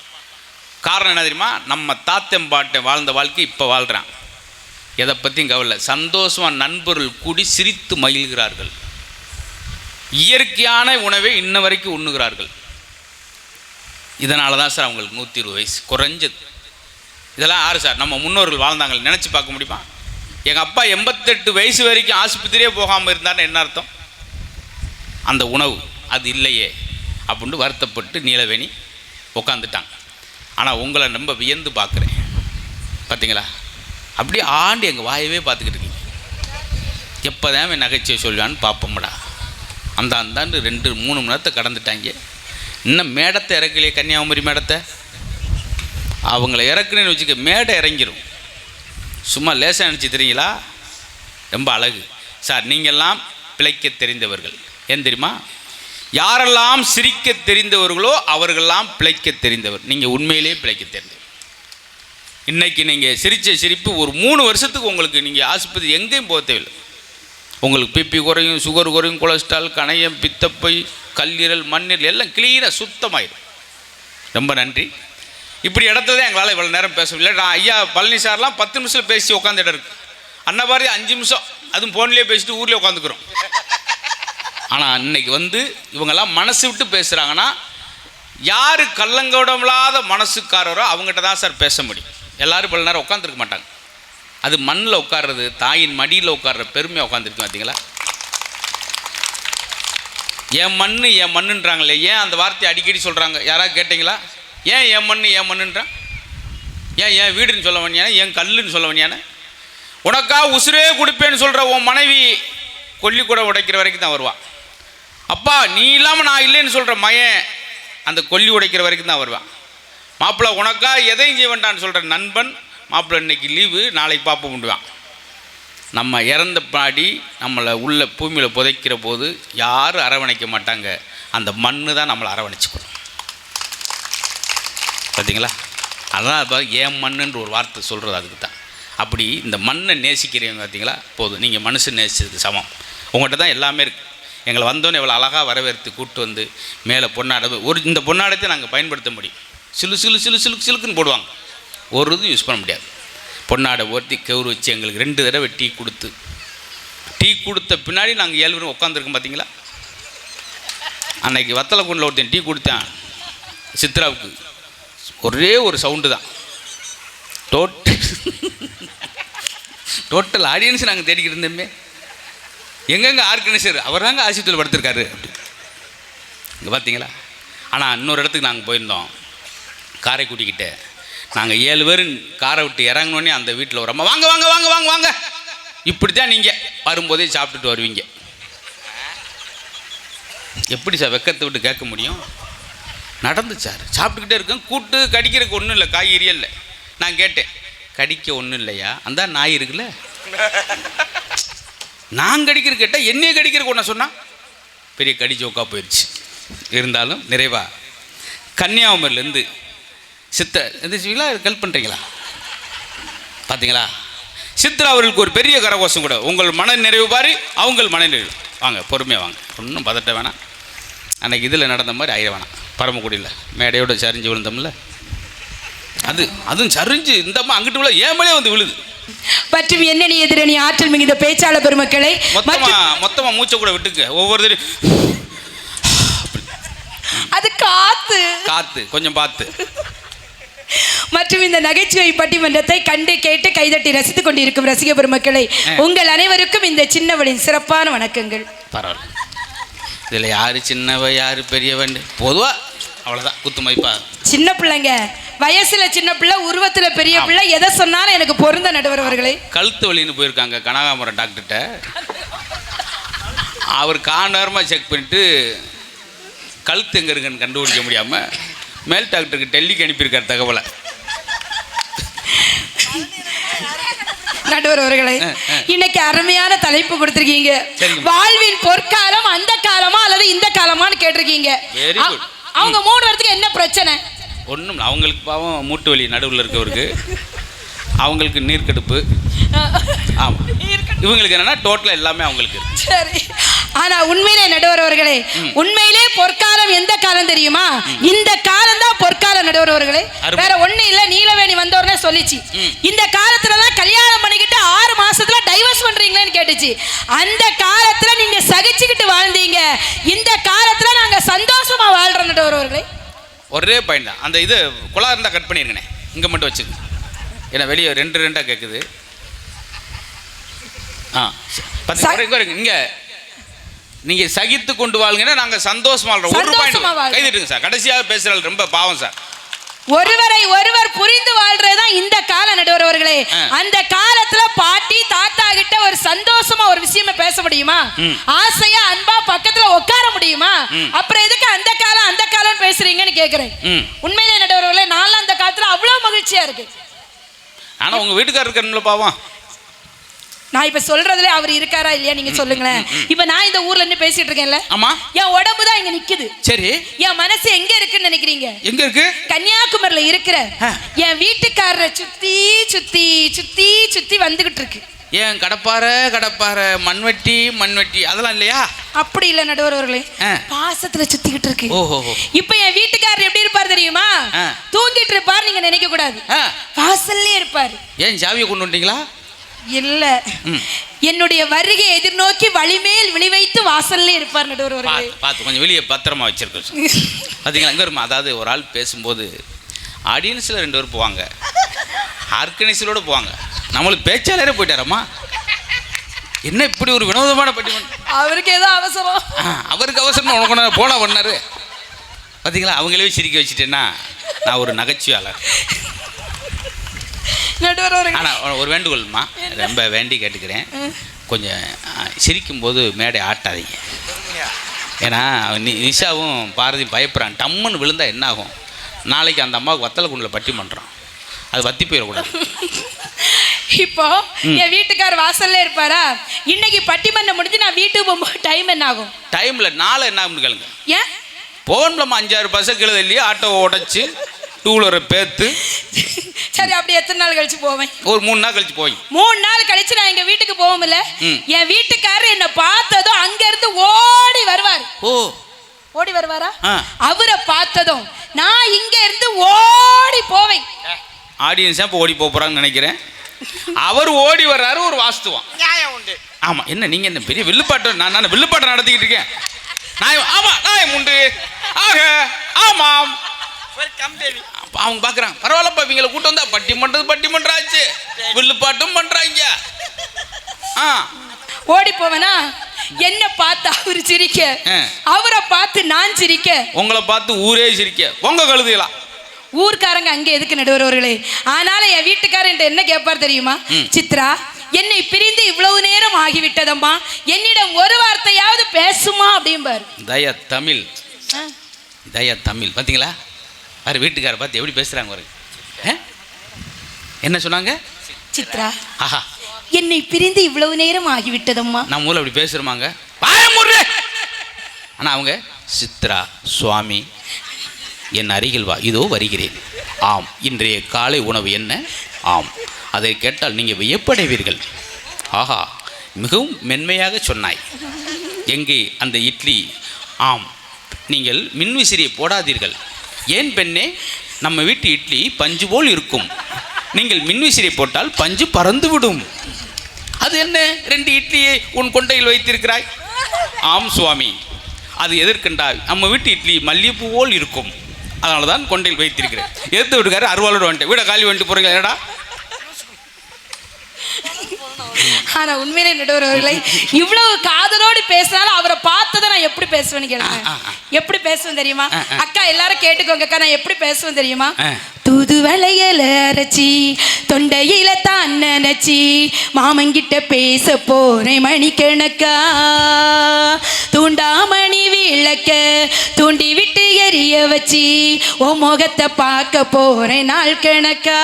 காரணம் என்ன தெரியுமா? நம்ம தாத்தன் பாட்டன் வாழ்ந்த வாழ்க்கை இப்போ வாழ்கிறான். எதை பற்றியும் கவலை, சந்தோஷமாக நண்பர்கள் கூடி சிரித்து மகிழ்கிறார்கள். இயற்கையான உணவை இன்ன வரைக்கும் உண்ணுகிறார்கள். இதனால தான் சார் அவங்களுக்கு 120 வயசு குறைஞ்சது. இதெல்லாம் யார் சார்? நம்ம முன்னோர்கள் வாழ்ந்தாங்க. நினச்சி பார்க்க முடியுமா? எங்கள் அப்பா 88 வயசு வரைக்கும் ஆஸ்பத்திரியே போகாமல் இருந்தார்னு என்ன அர்த்தம்? அந்த உணவு அது இல்லையே அப்படின்னு வருத்தப்பட்டு நீலவேணி உட்காந்துட்டாங்க. ஆனால் உங்களை ரொம்ப வியந்து பார்க்குறேன். பார்த்தீங்களா? அப்படியே ஆண்டு எங்கள் வாயவே பார்த்துக்கிட்டு இருக்கீங்க. எப்போ தான் நகைச்சுவை சொல்லுவான்னு பார்ப்போம்டா. அந்தாண்டு 2-3 மணி நேரத்தை கடந்துட்டாங்க. இன்னும் மேடத்தை இறக்கலையே, கன்னியாகுமரி மேடத்தை. அவங்கள இறக்குன்னு வச்சுக்க, மேடை இறங்கிடும். சும்மா லேசாக நினச்சி தெரியுங்களா? ரொம்ப அழகு சார். நீங்கள்லாம் பிழைக்க தெரிந்தவர்கள். ஏன் தெரியுமா? யாரெல்லாம் சிரிக்க தெரிந்தவர்களோ அவர்களெல்லாம் பிழைக்க தெரிந்தவர். நீங்கள் உண்மையிலேயே பிழைக்க தெரிந்தவர். இன்றைக்கி நீங்கள் சிரித்த சிரிப்பு ஒரு 3 வருஷத்துக்கு உங்களுக்கு நீங்கள் ஆஸ்பத்திரி எங்கேயும் போக தேவையில்லை. உங்களுக்கு பிபி குறையும், சுகர் குறையும், கொலஸ்ட்ரால், கணையம், பித்தப்பை, கல்லீரல், மண்ணீரல் எல்லாம் கிளீனாக சுத்தமாயிடும். ரொம்ப நன்றி. இப்படி இடத்துல தான் எங்களால் இவ்வளோ நேரம் பேசவில்லை. நான் ஐயா பழனி சார்லாம் 10 நிமிஷத்தில் பேசி உட்காந்த இடம் இருக்குது. அண்ணா பாரதி 5 நிமிஷம், அதுவும் ஃபோன்லேயே பேசிட்டு ஊர்லேயே உட்காந்துக்கிறோம். ஆனால் இன்னைக்கு இவங்கெல்லாம் மனசு விட்டு பேசுகிறாங்கன்னா, யார் கள்ளங்கோடமில்லாத மனசுக்காரரோ அவங்ககிட்ட தான் சார் பேச முடியும். எல்லோரும் பல நேரம் உட்காந்துருக்க மாட்டாங்க. அது மண்ணில் உட்கார்றது, தாயின் மடியில் உட்கார்ற பெருமையாக உட்காந்துருக்கு. பார்த்தீங்களா? என் மண்ணுன்றாங்களே, ஏன் அந்த வார்த்தையை அடிக்கடி சொல்கிறாங்க? யாராவது கேட்டிங்களா? ஏன் என் மண்ணுன்றான்? ஏன் வீடுன்னு சொல்ல வேண்டியானே, ஏன் கல்லுன்னு சொல்ல வேண்டியானே? உனக்கா உசுரே கொடுப்பேன்னு சொல்கிற உன் மனைவி கொல்லி கூட உடைக்கிற வரைக்கும் தான் வருவான். அப்பா நீ இல்லாமல் நான் இல்லைன்னு சொல்கிற மயன் அந்த கொல்லி உடைக்கிற வரைக்கும் தான் வருவான். மாப்பிள்ளை உனக்கா எதையும் செய்ய வேண்டான்னு சொல்கிற நண்பன், மாப்பிள்ளை இன்னைக்கு லீவு நாளைக்கு பார்ப்ப முடிவான். நம்ம இறந்த பாடி நம்மளை உள்ள பூமியில் புதைக்கிற போது யாரும் அரவணைக்க மாட்டாங்க. அந்த மண்ணு தான் நம்மளை அரவணைச்சிக்கணும். பார்த்தீங்களா? அதனால் ஏன் மண்ணுன்ற ஒரு வார்த்தை சொல்கிறது அதுக்கு தான். அப்படி இந்த மண்ணை நேசிக்கிறவங்க பார்த்தீங்களா, போதும், நீங்கள் மனுஷன் நேசிச்சதுக்கு சமம். உங்கள்கிட்ட தான் எல்லாமே இருக்குது. எங்களை வந்தோன்னே எவ்வளோ அழகாக வரவேற்று கூப்பிட்டு வந்து மேலே பொன்னாடை இந்த பொன்னாடத்தை நாங்கள் பயன்படுத்த முடியும். சிலுக்குன்னு போடுவாங்க, ஒரு இதுவும் யூஸ் பண்ண முடியாது. பொன்னாடை ஓர்த்தி கவுரு வச்சு எங்களுக்கு 2 தடவை டீ கொடுத்த பின்னாடி நாங்கள் 7 பேரும் உட்காந்துருக்கோம். பார்த்தீங்களா? அன்னைக்கு வத்தலை குண்டில் ஒருத்தன் டீ கொடுத்தேன் சித்ராவுக்கு. ஒரே ஒரு சவுண்டு தான். டோட்டல் ஆடியன்ஸ் நாங்கள் தேடிக்கிட்டு இருந்தோமே. எங்கெங்கே ஆர்கனைசர் அவர் தாங்க ஆசிரியத்தில் படுத்திருக்காரு அப்படி. இங்கே பார்த்தீங்களா? ஆனால் இன்னொரு இடத்துக்கு நாங்கள் போயிருந்தோம், காரைக்குடிக்கிட்ட. நாங்கள் 7 பேர் காரை விட்டு இறங்கினோடனே அந்த வீட்டில் ஒரு அம்மா, வாங்க வாங்க வாங்க வாங்க வாங்க, இப்படி தான் நீங்கள் வரும்போதே சாப்பிட்டுட்டு வருவீங்க. எப்படி சார் வெக்கத்தை விட்டு கேட்க முடியும்? நடந்து சார் சாப்பிட்டுக்கிட்டே இருக்கேன். கூட்டு கடிக்கிறதுக்கு ஒன்றும் இல்லை, காய்கறியே இல்லை. நான் கேட்டேன், கடிக்க ஒன்றும் இல்லையா? அந்த நாய் இருக்குல்ல, நான் கடிக்கிற கேட்டால் என்னையே கடிக்கிறதுக்கு ஒன்று சொன்னால் பெரிய கடி ஜோக்காக போயிடுச்சு. இருந்தாலும் நிறைவா கன்னியாகுமரியிலேருந்து சித்திரா எந்திரிச்சிங்களா ஹெல்ப் பண்ணுறீங்களா? பார்த்தீங்களா? சித்ரா அவர்களுக்கு ஒரு பெரிய கரகோஷம் கூட. உங்கள் மன நிறைவு பாரு, அவங்கள் மன நிறைவு. வாங்க பொறுமையாக வாங்க, ஒன்றும் பதட்ட வேணாம். அன்றைக்கி இதில் நடந்த மாதிரி ஆயிட வேணாம். பரமக்குடியில் மேடையோட சரிஞ்சு விழுந்தோம்ல, அதுவும் சரிஞ்சு இந்த அம்மா அங்கிட்டு விழ ஏமலே வந்து விழுது. மற்றும் என்னென்ன எதிரணி ஆற்றல் மிகுந்த பேச்சாளர் பெருமக்களை மொத்தமாக மூச்சை கூட விட்டுங்க. ஒவ்வொருத்தரும் அது காத்து கொஞ்சம் பார்த்து. மற்றும் இந்த நகைச்சுவை பட்டிமன்றத்தை கண்டு கேட்டு கைதட்டி ரசித்துக் கொண்டிருக்கும் ரசிக பெருமக்களை உங்கள் அனைவருக்கும் இந்த சின்னவளின் சிறப்பான வணக்கங்கள். பரவாயில்ல, இதில் யாரு சின்னவ யாரு பெரியவன் பொதுவா அவ்வளோதான் குத்து மதிப்பா. சின்ன பிள்ளைங்க, வயசுல சின்ன பிள்ளை, உருவத்துல பெரிய பிள்ளை, எதை சொன்னாலும் எனக்கு பொருந்த நடுவர் அவர்களே. கழுத்து வலின்னு போயிருக்காங்க கனகாமரம் டாக்டர்கிட்ட. அவர் காணாரமாக செக் பண்ணிட்டு கழுத்து எங்கே இருக்குன்னு கண்டுபிடிக்க முடியாமல் மேல் டாக்டருக்கு டெல்லிக்கு அனுப்பியிருக்கார் தகவலை. நடுவர் அவர்களே, இன்னைக்கு அருமையான தலைப்பு கொடுத்திருக்கீங்க. வாழ்வின் பொற்காலம் அந்த காலமா அல்லது இந்த காலமான்னு கேட்டிருக்கீங்க. அவங்க 3 பேருக்கு என்ன பிரச்சனை? ஒன்றும் அவங்களுக்கு பாவம் மூட்டு வலி நடுவில் இருக்கவருக்கு, அவங்களுக்கு நீர்க்கடுப்பு. ஆமாம், இவங்களுக்கு என்னன்னா டோட்டலாக எல்லாமே அவங்களுக்கு. சரி, ஆனா உண்மையிலே நடுவர் அவர்களே, உண்மையிலே பொற்காலம் எந்த காலம் தெரியுமா? இந்த காலம் தான் பொற்காலம் நடுவர் அவர்களே. வேற ஒண்ணு இல்ல. நீலவேணி வந்தவரே சொல்லிச்சு, இந்த காலத்துலதான் கல்யாணம் பண்ணிக்கிட்டு 6 மாசத்துல டைவர்ஸ் பண்றீங்களேன்னு கேட்டுச்சு. அந்த காலத்துல நீங்க சகிச்சுக்கிட்டு வாழ்ந்தீங்க, இந்த காலத்துல நாங்க சந்தோஷமா வாழ்றோம் நடுவர் அவர்களே. ஒரே பாயிண்ட் தான். அந்த இது குழா இருந்தால் கட் பண்ணிருங்கண்ணே, இங்கே மட்டும் வச்சுங்க. ஏன்னா வெளியே 2 கேட்குது. இங்கே நீங்கள் சகித்து கொண்டு வாழ்ங்கன்னா நாங்கள் சந்தோஷமா வாழ்றோம். ஒரு பாயிண்ட் கைதிட்டுங்க சார். கடைசியாக பேசுகிறாள் ரொம்ப பாவம் சார். ஒருவரை ஒருவர் புரிந்து வாழ்றதுதான் இந்த கால நடுவர் அவர்களே. அந்த காலத்துல பாட்டி தாத்தா கிட்ட ஒரு சந்தோஷமா ஒரு விஷயமா பேச முடியுமா? ஆசையா அன்பா பக்கத்துல உட்கார முடியுமா? அப்புறம் எதுக்கு அந்த காலம் பேசுறீங்கன்னு கேக்குறேன். உண்மையிலே நடுவர் அவர்களே, நான்லாம் அந்த காலத்துல அவ்வளவு மகிழ்ச்சியா இருக்கு. ஆனா உங்க வீட்டுக்காரர் இருக்கணும்ல பாவம். நான் இப்ப சொல்றதுல அவர் இருக்காரா இல்லையா நீங்க சொல்லுங்களேன். இப்ப நான் இந்த ஊர்ல இருந்து பேசிட்டு இருக்கேன்ல, ஆமா, என் உடம்பு தான் இங்க நிக்குது. சரி, என் மனசு எங்க இருக்குன்னு நினைக்கிறீங்க? எங்க இருக்கு? கன்னியாகுமரியில இருக்கிற என் வீட்டுக்காரரை சுத்தி சுத்தி சுத்தி சுத்தி வந்துகிட்டு இருக்கு. ஏன் கடப்பாறை மண்வெட்டி அதெல்லாம் இல்லையா? அப்படி இல்ல நடுவர் அவர்களே, பாசத்துல சுத்திக்கிட்டு இருக்கு. இப்ப என் வீட்டுக்காரர் எப்படி இருப்பார் தெரியுமா? தூங்கிட்டு இருப்பார், நீங்க நினைக்க கூடாது. வாசல்லே இருப்பார். ஏன் சாவியை கொண்டு வந்துட்டீங்களா? இல்ல, என்னுடைய வருகை எதிர்நோக்கி வழிமேல் விழி வைத்து வாசல்ல இருப்பார் நடுவர் அவர்களே. பார்த்து கொஞ்சம் வெளியே பத்திரமா வச்சிருக்கோம். பார்த்தீங்களா இங்கே வருமா? அதாவது ஒரு ஆள் பேசும்போது ஆடியன்ஸில் 2 பேர் போவாங்க, ஆர்கனைசரோடு போவாங்க. நம்மளுக்கு பேச்சாளரே போயிட்டாரம்மா. என்ன இப்படி ஒரு வினோதமான பட்டிமன்றம்? அவருக்கு ஏதோ அவசரம். அவருக்கு அவசரம் உனக்கு போனா பண்ணாரு. பார்த்தீங்களா, அவங்களே சிரிக்க வச்சுட்டேன்னா நான் ஒரு நகைச்சுவையாளர். ஆனால் ஒரு வேண்டுகோள்மா, ரொம்ப வேண்டி கேட்டுக்கிறேன், கொஞ்சம் சிரிக்கும்போது மேடை ஆட்டாதீங்க. ஏன்னா நிஷாவும் பாரதியும் பயப்படுறான். டம்முன்னு விழுந்தா என்ன ஆகும்? நாளைக்கு அந்த அம்மாவுக்கு வத்தலை குண்டில் பட்டி பண்ணுறான், அது வத்தி போயிடக்கூடாது. இப்போ என் வீட்டுக்கார் வாசல்ல இருப்பாரா? இன்னைக்கு பட்டிமன்றம் முடிஞ்சு நான் வீட்டுக்கு போகும்போது டைம் என்ன ஆகும்? டைம்ல நாளை என்ன ஆகும்னு கேளுங்க. ஏன் போன்லம்மா 5-6 பஸ் கீழே இல்லையா, ஆட்டோவை உடைச்சு 2 வீலரை பேத்து. சரி, அப்படி எத்தனை நாள் கழிச்சு போவேன்? ஒரு 3 நாள் கழிச்சு போய் 3 நாள் கழிச்சு நான் எங்க வீட்டுக்கு போவோம்ல, என் வீட்டுக்காரர் என்ன பார்த்ததும் அங்க இருந்து ஓடி வருவார். ஓடி வருவாரா? அவரை பார்த்ததும் நான் இங்க இருந்து ஓடி போவேன். ஆடியன்ஸ் அப்போ ஓடி போறாங்கன்னு நினைக்கிறேன். அவர் ஓடி வர்றாரு, ஒரு வாஸ்துவம் நியாயம் உண்டு. ஆமா, என்ன நீங்க என்ன பெரிய வில்லுப்பாட்டம்? நான் வில்லுப்பாட்டம் நடத்திக்கிட்டு இருக்கேன். ஆமா, நியாயம் உண்டு. ஆக ஆமாம், அவங்க பாக்குறாங்க. பரவாயில்லப்பா, இவங்களை கூட்டம் வந்தா பட்டிமன்றம் ஆச்சு, வில்லுப்பாட்டும் பண்றாங்க. ஓடி போவனா? என்ன பார்த்து அவரு சிரிக்க, அவரை பார்த்து நான் சிரிக்க, உங்களை பார்த்து ஊரே சிரிக்க. உங்க கழுதுகளா? ஊர்க்காரங்க அங்க எதுக்கு நடுவர்களே? ஆனாலும் என் வீட்டுக்காரன் என்ன கேட்பார் தெரியுமா? சித்ரா, என்னை பிரிந்து இவ்வளவு நேரம் ஆகிவிட்டதம்மா, என்னிடம் ஒரு வார்த்தையாவது பேசுமா அப்படிம்பார். தயா தமிழ் பாத்தீங்களா? வேறு வீட்டுக்கார பார்த்து எப்படி பேசுறாங்க பாருங்க. என்ன சொன்னாங்க? சித்ரா, ஆஹா, என்னை பிரிந்து இவ்வளவு நேரம் ஆகிவிட்டதம்மா. நம்ம ஊரில் அப்படி பேசுறோமாங்க? ஆனால் அவங்க சித்ரா சுவாமி, என் அருகில் வா, இதோ வருகிறேன் ஆம். இன்றைய காலை உணவு என்ன? ஆம். அதை கேட்டால் நீங்கள் வியப்படைவீர்கள். ஆஹா, மிகவும் மென்மையாக சொன்னாய். எங்கே அந்த இட்லி? ஆம். நீங்கள் மின்விசிறியை போடாதீர்கள். ஏன் பெண்ணே? நம்ம வீட்டு இட்லி பஞ்சு போல் இருக்கும். நீங்கள் மின்விசிறியை போட்டால் பஞ்சு பறந்துவிடும். அது என்ன, 2 இட்லியை உன் கொண்டையில் வைத்திருக்கிறாய்? ஆம் சுவாமி, அது எதற்கென்றால் நம்ம வீட்டு இட்லி மல்லிகைப்பூ போல் இருக்கும். அதனால தான் கொண்டையில் வைத்திருக்கிறேன். எடுத்து விட்டுக்காரு, அருவாளோடு வந்துட்டு வீட காலி வந்துட்டு போகிறீங்க என்னடா? ஆனா உண்மையிலே நடுவர் அவர்களை இவ்வளவு காதலோடு பேசினாலும் அவரை பார்த்ததை நான் எப்படி பேசுவேன்னு கேளுங்க. எப்படி பேசுவேன் தெரியுமா? அக்கா எல்லாரும் கேட்டுக்கோங்க அக்கா, நான் எப்படி பேசுவேன் தெரியுமா? தூதுவளையல அரைச்சி தொண்டையில தான் நினைச்சி மாமங்கிட்ட பேச போறேன் மணிக்கணக்கா. தூண்டாமணி விளக்க தூண்டி விட்டு எரிய வச்சு ஓ முகத்தை பார்க்க போறேன் நாள் கணக்கா.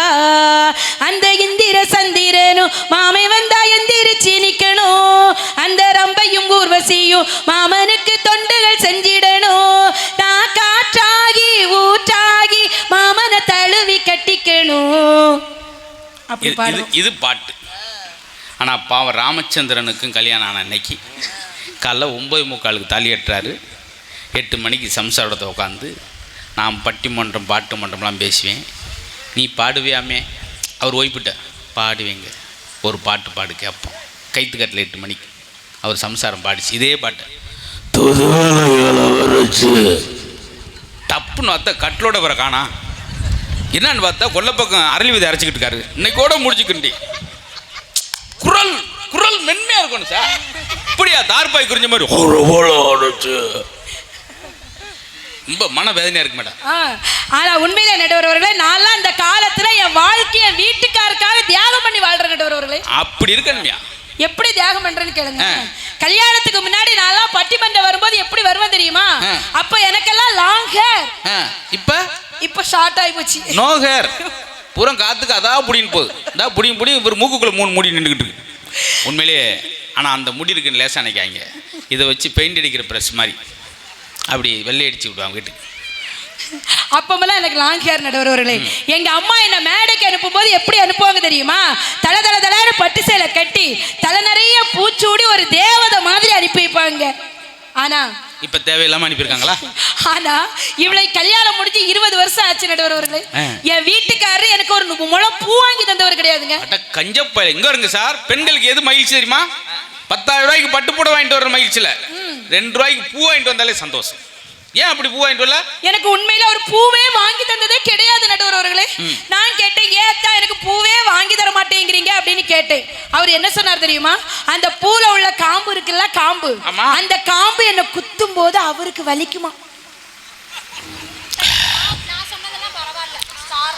அந்த இந்திர சந்திரனும் மாமை வந்தா எந்திரிச்சு நிக்கணும். அந்த ரம்பையும் ஊர்வசியும் மாமனுக்கு தொண்டுகள் செஞ்சிடணும். நான் காற்றாகி ஊற்றாகி மாமனை தழுவி கட்டிக்கணும். இது பாட்டு. ஆனால் பாவம் ராமச்சந்திரனுக்கும் கல்யாணம் ஆன அன்னைக்கு காலைல 9:45 தாலி கட்டுறாரு. 8 மணிக்கு சம்சாரத்தை உட்காந்து நான் பட்டிமன்றம் பாட்டு மன்றம்லாம் பேசுவேன். நீ பாடுவியாமே? அவர் ஓய்விட்ட பாடுவேங்க, ஒரு பாட்டு பாடு கேட்போம். கைத்துக்கட்டில் 8 மணிக்கு அவர் சம்சாரம் பாடிச்சு இதே பாட்டு. டப்புன்னு பார்த்தா கட்டிலோட வர காணா. என்னன்னு பார்த்தா கொல்லப்பக்கம் அரளி விதை அரைச்சிக்கிட்டு இருக்காரு. இன்னைக்கோட முடிச்சுக்கிண்டி. குரல் குரல் மென்மையா இருக்கணும் சார். இப்படியா தார்பாய் குறிஞ்ச மாதிரி ரொம்ப மன வேதனையா இருக்கு மேடம். ஆனா உண்மையிலே நடுவர்களே, நான்லாம் இந்த காலத்துல என் வாழ்க்கைய வீட்டுக்காருக்காக தியாகம் பண்ணி வாழ்ற நடுவர்களே. அப்படி இருக்கணும்யா. எப்படி தியாகம் பண்றேன்னு கேளுங்க. கல்யாணத்துக்கு முன்னாடி நான்லாம் பட்டிமன்றம் வரும்போது எப்படி வருவேன் தெரியுமா? அப்ப எனக்கெல்லாம் லாங் ஹேர். இப்ப ஷார்ட் ஆகி போச்சு. No hair. பூரா காத்துக்கு அதான் புடின்னு போகுது. அதான் புடியும் ஒரு மூக்குக்குள்ள 3 முடி நின்றுக்கிட்டு இருக்கு உண்மையிலேயே. ஆனால் அந்த முடி இருக்குன்னு லேசாக நினைக்காங்க. இதை வச்சு பெயிண்ட் அடிக்கிற ப்ரெஸ் மாதிரி அப்படி வெள்ளை அடிச்சு விடுவாங்க வீட்டுக்கு. அப்பமெல்லாம் எனக்கு லாங் ஹேர் நடுவர்களே. எங்க அம்மா என்ன மேடைக்கு அனுப்பும் போது எப்படி அனுப்புவாங்க தெரியுமா? தல தல தலன்னு பட்டு சேலை கட்டி தலை நிறைய பூச்சூடி ஒரு தேவதை மாதிரி அனுப்பி வைப்பாங்க. ஆனா இப்ப தேவையில்லாம அனுப்பியிருக்காங்களா? ஆனா இவளை கல்யாணம் முடிஞ்சு 20 வருஷம் ஆச்சு நடுவர்களே. என் வீட்டுக்காரரு எனக்கு ஒரு முழம் பூ வாங்கி தந்தவர் கிடையாதுங்க. கஞ்சப்பையில இங்க இருங்க சார். பெண்களுக்கு எது மகிழ்ச்சி தெரியுமா? 10,000 ரூபாய்க்கு பட்டு போட வாங்கிட்டு வர மகிழ்ச்சியில 2 ரூபாய்க்கு பூ வாங்கிட்டு வந்தாலே சந்தோஷம். ஏன் அப்படி பூ வாங்கிட்டு வரல? எனக்கு உண்மையில ஒரு பூவே வாங்கி தந்ததே கிடையாது நடுவர்களே. நான் கேட்டேன், ஏத்தா எனக்கு பூவே வாங்கி தர மாட்டேங்கிறீங்க அப்படின்னு கேட்டேன். அவர் என்ன சொன்னார் தெரியுமா? அந்த பூல உள்ள காம்பு இருக்குல்ல, காம்பு, அந்த காம்பு என்ன குத்தும் போது அவருக்கு வலிக்குமா.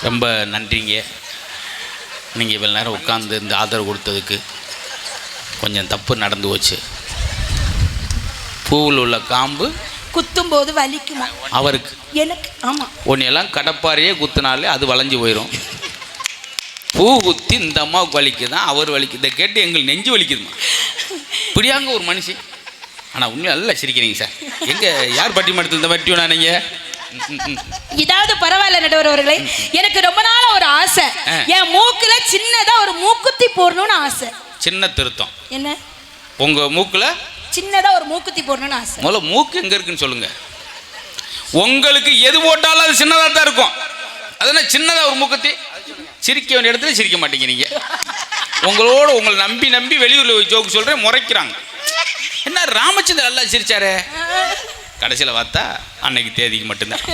ரொம்ப நன்றிங்க. நீங்கள் இவ்வளோ நேரம் உட்காந்து இந்த ஆதரவு கொடுத்ததுக்கு. கொஞ்சம் தப்பு நடந்து போச்சு. பூவில் உள்ள காம்பு குத்தும் போது வலிக்குமா அவருக்கு? எனக்கு. ஆமாம், ஒன்னெல்லாம் கடப்பாறையே குத்துனாலே அது வளைஞ்சு போயிடும். பூ குத்தி இந்த அம்மாவுக்கு வலிக்குதான், அவர் வலிக்கு. இதை கேட்டு எங்களுக்கு நெஞ்சு வலிக்குதுமா. இப்படியாங்க ஒரு மனுஷன். ஆனால் உண்மையாக நல்லா சிரிக்கிறீங்க சார். எங்கே யார் பட்டிமன்றத்தில் இந்த மாதிரி டியூனா நீங்கள்? இதாவது பரவாயில்ல நடுவர்களே. எனக்கு ரொம்ப நாளா ஒரு ஆசை, என் மூக்குல சின்னதா ஒரு மூக்குத்தி போடணும்னு ஆசை. சின்ன திருத்தம் என்ன? உங்க மூக்குல சின்னதா ஒரு மூக்குத்தி போடணும்னு ஆசை. முதல்ல மூக்கு எங்க இருக்குன்னு சொல்லுங்க. உங்களுக்கு எது போட்டாலும் அது சின்னதா தான் இருக்கும். அதனால சின்னதா ஒரு மூக்குத்தி. சிரிக்க வேண்டிய இடத்துல சிரிக்க மாட்டீங்க நீங்க. உங்களோட உங்களை நம்பி நம்பி வெளியூர்ல ஜோக்கு சொல்றேன், முறைக்கிறாங்க. என்ன ராமச்சந்திரன் நல்லா சிரிச்சாரு, கடைசியில் பார்த்தா அன்னைக்கு தேதிக்கு மட்டும்தான்.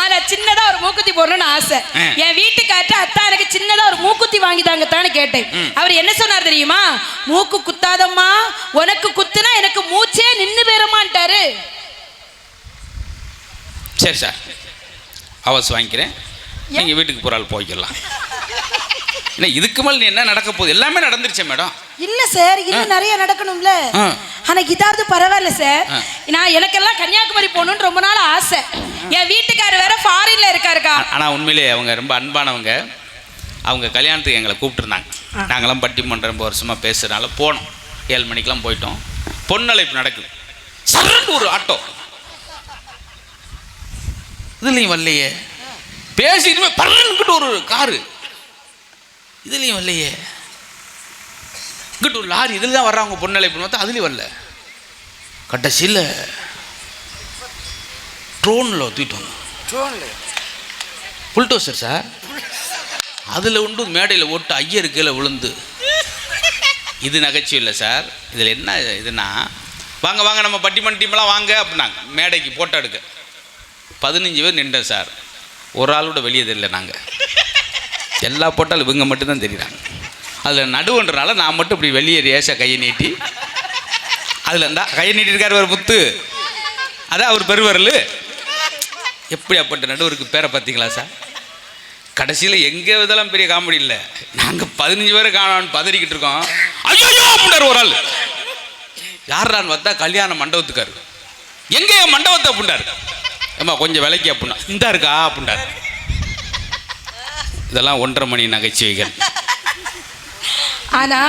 ஆனா சின்னதா ஒரு மூக்குத்தி போடணும்னு ஆசை. என் வீட்டுக்கார்ட்ட அத்தா எனக்கு சின்னதா ஒரு மூக்குத்தி வாங்கி தாங்கத்தான்னு கேட்டேன். அவர் என்ன சொன்னார் தெரியுமா? மூக்கு குத்தாதம்மா, உனக்கு குத்துனா எனக்கு மூச்சே நின்று போயிரமான்ட்டாரு. சரி சார், அவசு வாங்கிக்கிறேன், நீங்க வீட்டுக்கு போறாள் போய்க்கலாம். இல்லை இதுக்கு மேலே நீ என்ன நடக்க போகுது? எல்லாமே நடந்துருச்சே மேடம். இல்ல சார், இன்னும் நிறைய நடக்கணும்ல. ஆனா இதாவது பரவாயில்ல சார். நான் எனக்கெல்லாம் கன்னியாகுமரி போகணும்னு ரொம்ப நாள் ஆசை. என் வீட்டுக்காரர் வேற ஃபாரின்ல இருக்காருக்கா. ஆனா உண்மையிலே அவங்க ரொம்ப அன்பானவங்க. அவங்க கல்யாணத்துக்கு எங்களை கூப்பிட்டுருந்தாங்க. நாங்களாம் பட்டிமன்றம் ரொம்ப வருஷமா பேசுறதுனால போனோம். 7 மணிக்கெல்லாம் போயிட்டோம். பொன்னழைப்பு நடக்குது. சரண்டு ஒரு ஆட்டோ. இதுலையும் வரலையே. பேசிட்டு பறந்துக்கிட்டு ஒரு காரு, இதுலேயும் வரலையே. இங்கிட்ட ஒரு லாரி, இதில் தான் வர்றாங்க பொண்ணலை பண்ணி பார்த்தா அதுலேயும் வரல. கடைசியில் ட்ரோனில் தூக்கிட்டு வந்தோம். புல்டோசர் சார், அதில் உண்டு மேடையில் ஓட்டு ஐயர் கீழே விழுந்து. இது நகைச்சுவை இல்லை சார். இதில் என்ன இதுன்னா, வாங்க வாங்க நம்ம பட்டிமன்ற டீம்லாம் வாங்க அப்படின்னாங்க மேடைக்கு போட்டோ எடுக்க. 15 பேர் நின்றேன் சார். ஒரு ஆளோட வெளியே தெரியல. நாங்கள் எல்லா போட்டாலும் இவங்க மட்டும்தான் தெரியுறாங்க. அதில் நடுவுன்றனால நான் மட்டும் இப்படி வெளியே ரேஷாக கையை நீட்டி, அதில் இருந்தால் கையை நீட்டிருக்கார் ஒரு முத்து, அதான் அவர் பெருவரல். எப்படி அப்பட்ட நடுவருக்கு பேரை பார்த்தீங்களா சார்? கடைசியில் எங்கே இதெல்லாம் பெரிய காமெடி இல்லை. நாங்கள் 15 பேரை காணோன்னு பதறிக்கிட்டு இருக்கோம். ஐயோ அப்படின்னாரு ஒரு ஆள். யாரான்னு பார்த்தா கல்யாண மண்டபத்துக்காரு. எங்கே மண்டபத்தை அப்படின்னாரு. ஏம்மா கொஞ்சம் விலைக்கு அப்படின்னா, இந்த இருக்கா அப்படின்னாரு. இதெல்லாம் 1.5 மணி நகைச்சுவைகள். ஆனா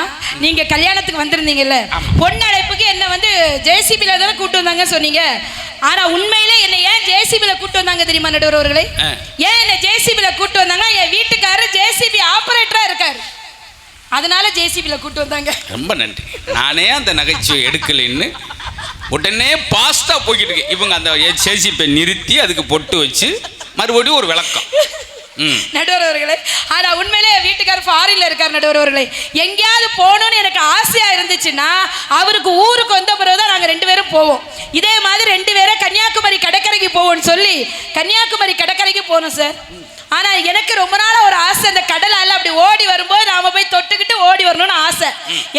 நீங்க கல்யாணத்துக்கு வந்திருந்தீங்கல்ல, பொண்ணு அழைப்புக்கு என்ன வந்து ஜேசிபில தானே கூட்டு வந்தாங்க சொன்னீங்க. ஆனா உண்மையிலே என்ன ஏன் ஜேசிபில கூட்டு வந்தாங்க தெரியுமா நடுவர் அவர்களே? ஏன் என்ன ஜேசிபில கூட்டு வந்தாங்க? என் வீட்டுக்காரர் ஜேசிபி ஆபரேட்டரா இருக்காரு, அதனால ஜேசிபில கூட்டு வந்தாங்க. ரொம்ப நன்றி. நானே அந்த நகைச்சுவை எடுக்கலைன்னு உடனே பாஸ்டா போய்கிட்டு இருக்கு. இவங்க அந்த ஜேசிபை நிறுத்தி அதுக்கு பொட்டு வச்சு மறுபடியும் ஒரு விளக்கம். நடுவர் அவர்களே, ஆனா உண்மையிலே வீட்டுக்காரர் ஃபாரின்ல இருக்கார். நடுவர் அவர்களே, எங்கேயாவது போகணும்னு எனக்கு ஆசையா இருந்துச்சுன்னா அவருக்கு ஊருக்கு வந்த பிறகுதான் நாங்க 2 பேரும் போவோம். இதே மாதிரி 2 பேரும் கன்னியாகுமரி கடற்கரைக்கு போவோம்னு சொல்லி கன்னியாகுமரி கடற்கரைக்கு போனோம் சார். ஆனா எனக்கு ரொம்ப நாள ஒரு ஆசை, அந்த கடலால அப்படி ஓடி வரும்போது நாம போய் தொட்டுக்கிட்டு ஓடி வரணும்னு ஆசை.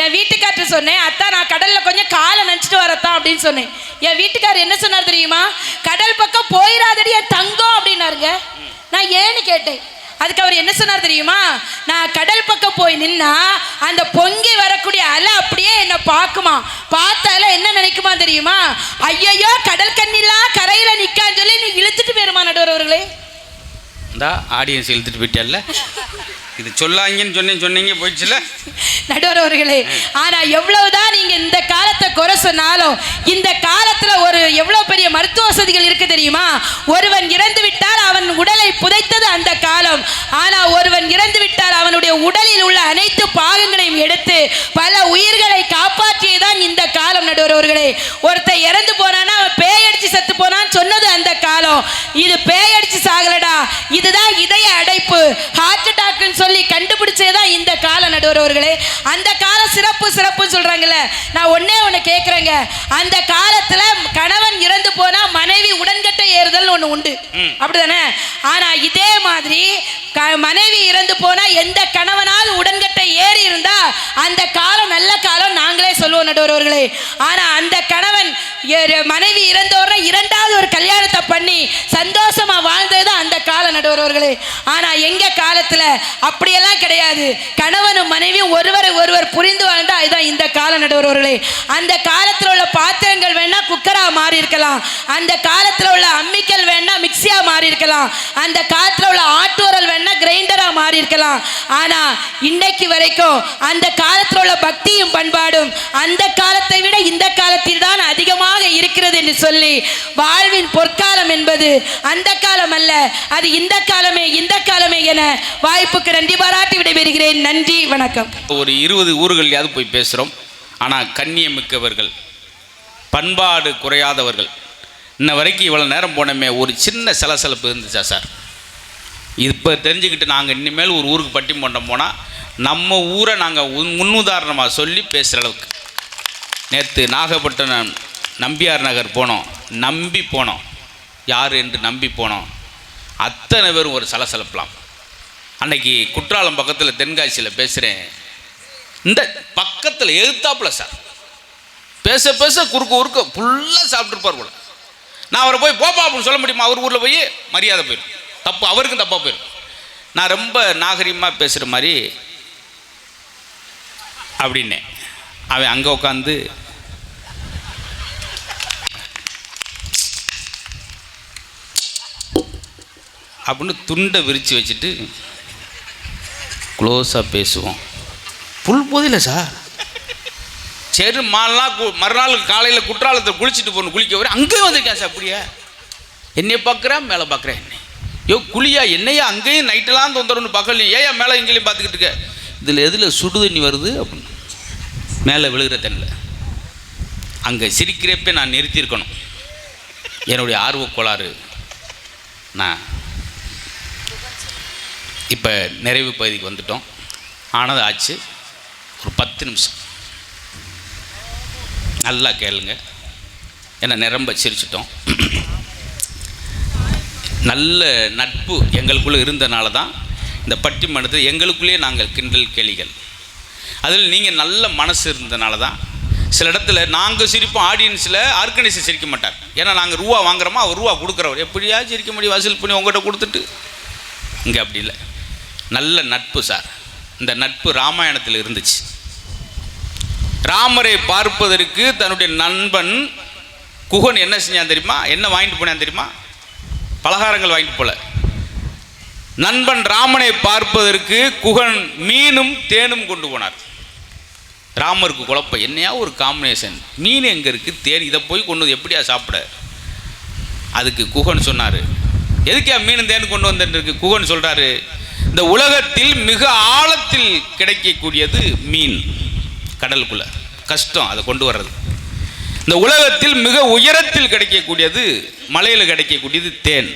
என் வீட்டுக்காரர் சொன்னேன், அத்தா நான் கடல்ல கொஞ்சம் காலை நினைச்சிட்டு வரத்தான் அப்படின்னு சொன்னேன். என் வீட்டுக்காரர் என்ன சொன்னார் தெரியுமா? கடல் பக்கம் போயிடாதடி என் தங்கம் அப்படின்னாருங்க. நான் ஏன்னு கேட்டேன். அதுக்கு அவர் என்ன சொன்னார் தெரியுமா? நான் கடல் பக்கம் போய் நின்னா அந்த பொங்கி வரக்கூடிய அலை அப்படியே என்ன பார்க்குமா, பார்த்தால என்ன நினைக்குமா தெரியுமா? ஐயையோ கடல் கண்ணிலா கரையில நிக்கான்னு சொல்லி நீ இழுத்துட்டு போயிருமா நடுவர் அவர்களே. இந்த ஆடியன்ஸ் இழுத்துட்டு போயிட்டல்ல, இது சொல்லாங்கன்னு சொன்னீங்க போயிடுச்சுல நடுவர் அவர்களே. ஆனா எவ்வளவுதான் நீங்க இந்த காலத்தை குறை சொன்னாலும் இந்த காலத்துல ஒரு எவ்வளவு பெரிய மருத்துவ வசதிகள் இருக்கு தெரியுமா? ஒருவன் இறந்து விட்டால் அவன் உடலை புதைத்தது அந்த காலம். ஆனா ஒருவன் இறந்து விட்டால் அவனுடைய உடலில் உள்ள அனைத்து பாகங்களையும் எடுத்து பல உயிர்களை காப்பாற்றியதான் இந்த காலம். நடுவர் அவர்களே, ஒருத்தன் இறந்து போனானா அவன் பேயடிச்சு செத்து போனான்னு சொன்னது அந்த காலம். இது பேயடிச்சு சாகலடா, இதுதான் இதய அடைப்பு, ஹார்ட் அட்டாக்னு சொல்லி கண்டுபிடிச்சதுதான் இந்த கால. நடுவர் அவர்களே, அந்த கால சிறப்பு சிறப்புன்னு சொல்றாங்கல்ல, நான் ஒண்ணு கேட்கிறேங்க. அந்த காலத்துல கணவன் இறந்து போனா மனைவி உடன்கட்டை ஏறுதல் ஒண்ணு உண்டு, அப்படிதானே? ஆனா இதே மாதிரி மனைவி இறந்து போனா எந்த கணவனாவது உடன்கட்டை ஏறி இருந்தா அந்த காலம் நல்ல காலம் நாங்களே சொல்லுவோம் நடுவர் அவர்களே. ஆனா அந்த கணவன் மனைவி இறந்தோடனே 2வது ஒரு கல்யாணத்தை பண்ணி சந்தோஷமா வாழ்ந்ததுதான் அந்த காலம் நடுவர் அவர்களே. ஆனா எங்க காலத்துல அப்படியெல்லாம் கிடையாது. கணவனும் மனைவியும் ஒருவரை ஒருவர் புரிந்து வாழ்ந்தா இதுதான் இந்த கால நடுவர் அவர்களே. அந்த காலத்துல உள்ள பாத்திரங்கள் வேணா குக்கரா மாறி இருக்கலாம், அந்த காலத்துல உள்ள அம்மிக்கல் வேணா மிக்சியா மாறி இருக்கலாம், அந்த காலத்துல உள்ள ஆட்டோரல் வேணா கிரைண்டரா மாறி இருக்கலாம். ஆனா இன்னைக்கு வரைக்கும் அந்த காலத்துல உள்ள பக்தியும் பண்பாடும் அந்த காலத்தை விட இந்த காலத்தில் தான் அதிகமாக இருக்கிறது என்று சொல்லி வாழ்வின் பொற்காலம் என்பது அந்த காலம் அல்ல, அது இந்த காலமே இந்த காலமே என வாய்ப்புக்கு நன்றி பாராட்டி விடைபெறுகிறேன். நன்றி, வணக்கம். ஒரு 20 ஊர்கள்லையாவது போய் பேசுகிறோம். ஆனால் கண்ணியமிக்கவர்கள், பண்பாடு குறையாதவர்கள், இன்ன வரைக்கும் இவ்வளோ நேரம் போனமே ஒரு சின்ன சலசலப்பு இருந்துச்சா சார்? இப்போ தெரிஞ்சுக்கிட்டு நாங்கள் இனிமேல் ஒரு ஊருக்கு பட்டிமன்றம் போனால் நம்ம ஊரை நாங்கள் முன்னுதாரணமாக சொல்லி பேசுகிற அளவுக்கு. நேற்று நாகப்பட்டினம் நம்பியார் நகர் போனோம், நம்பி போனோம், யார் என்று நம்பி போனோம். அத்தனை பேரும் ஒரு சலசலப்பலாம். அன்னைக்கு குற்றாலம் பக்கத்தில் தென்காசியில் பேசுகிறேன், இந்த பக்கத்தில் எழுத்தாப்புல சார் பேச பேச குறுக்க ஃபுல்லாக சாப்பிட்டுருப்பார் போல. நான் அவரை போய் போப்பா அப்படின்னு சொல்ல முடியுமா? அவர் ஊரில் போய் மரியாதை போயிடும், தப்பு அவருக்கும் தப்பாக போயிடும். நான் ரொம்ப நாகரிகமாக பேசுகிற மாதிரி அப்படின்னே. அவன் அங்கே உட்காந்து அப்படின்னு துண்டை விரித்து வச்சுட்டு க்ளோஸாக பேசுவோம். புல் போதில்லை சார். சரி மறுநாள் காலையில் குற்றாலத்தை குளிச்சுட்டு போகணும், குளிக்க வர அங்கேயும் வந்திருக்கேன் சார். அப்படியே என்னை பார்க்குறேன், மேலே பார்க்குறேன். என்னை குழியா என்னையா அங்கேயும் நைட்டெல்லாம் தொந்தரவுன்னு பகல் ஏன் மேலே எங்கேயும் பார்த்துக்கிட்டு இருக்க, இதில் எதில் சுடு தண்ணி வருது அப்படின்னு மேலே விழுகிற தண்ணியில். அங்கே சிரிக்கிறப்ப நான் நிறுத்தியிருக்கணும், என்னுடைய ஆர்வக் கோளாறு. நான் இப்போ நிறைவு பகுதிக்கு வந்துட்டோம். ஆனது ஆச்சு. ஒரு 10 நிமிஷம் நல்லா கேளுங்க, ஏன்னா நிரம்ப சிரிச்சிட்டோம். நல்ல நட்பு எங்களுக்குள்ளே இருந்தனால தான் இந்த பட்டிமன்றத்தில் எங்களுக்குள்ளேயே நாங்கள் கிண்டல் கேலிகள், அதில் நீங்கள் நல்ல மனசு இருந்தனால தான். சில இடத்துல நாங்கள் சிரிப்போம், ஆடியன்ஸில் ஆர்கனைசர் சிரிக்க மாட்டார். ஏன்னா நாங்கள் ரூபா வாங்குறோமா, அவர் ரூபா கொடுக்குறவர் எப்படியா சிரிக்க முடியும், வசூல் பண்ணி உங்கள்கிட்ட கொடுத்துட்டு. இங்கே அப்படி இல்லை, நல்ல நட்பு சார். இந்த நட்பு ராமாயணத்தில் இருந்துச்சு. ராமரை பார்ப்பதற்கு தன்னுடைய நண்பன் குகன் என்ன செஞ்சான் தெரியுமா, என்ன வாங்கிட்டு போனான் தெரியுமா, பலகாரங்கள் வாங்கிட்டு போல. நண்பன் ராமனை பார்ப்பதற்கு குகன் மீனும் தேனும் கொண்டு போனார். ராமருக்கு குழப்பம், என்னையா ஒரு காம்பினேஷன், மீன் எங்கே இருக்குது, தேன், இதை போய் கொண்டு வந்து எப்படியா சாப்பிட. அதுக்கு குகன் சொன்னார், எதுக்கே மீன் தேன் கொண்டு வந்துருக்கு. குகன் சொல்கிறாரு, இந்த உலகத்தில் மிக ஆழத்தில் கிடைக்கக்கூடியது மீன், கடலுக்குள்ள கஷ்டம் அதை கொண்டு வர்றது. இந்த உலகத்தில் மிக உயரத்தில் கிடைக்கக்கூடியது, மலையில் கிடைக்கக்கூடியது தேன்.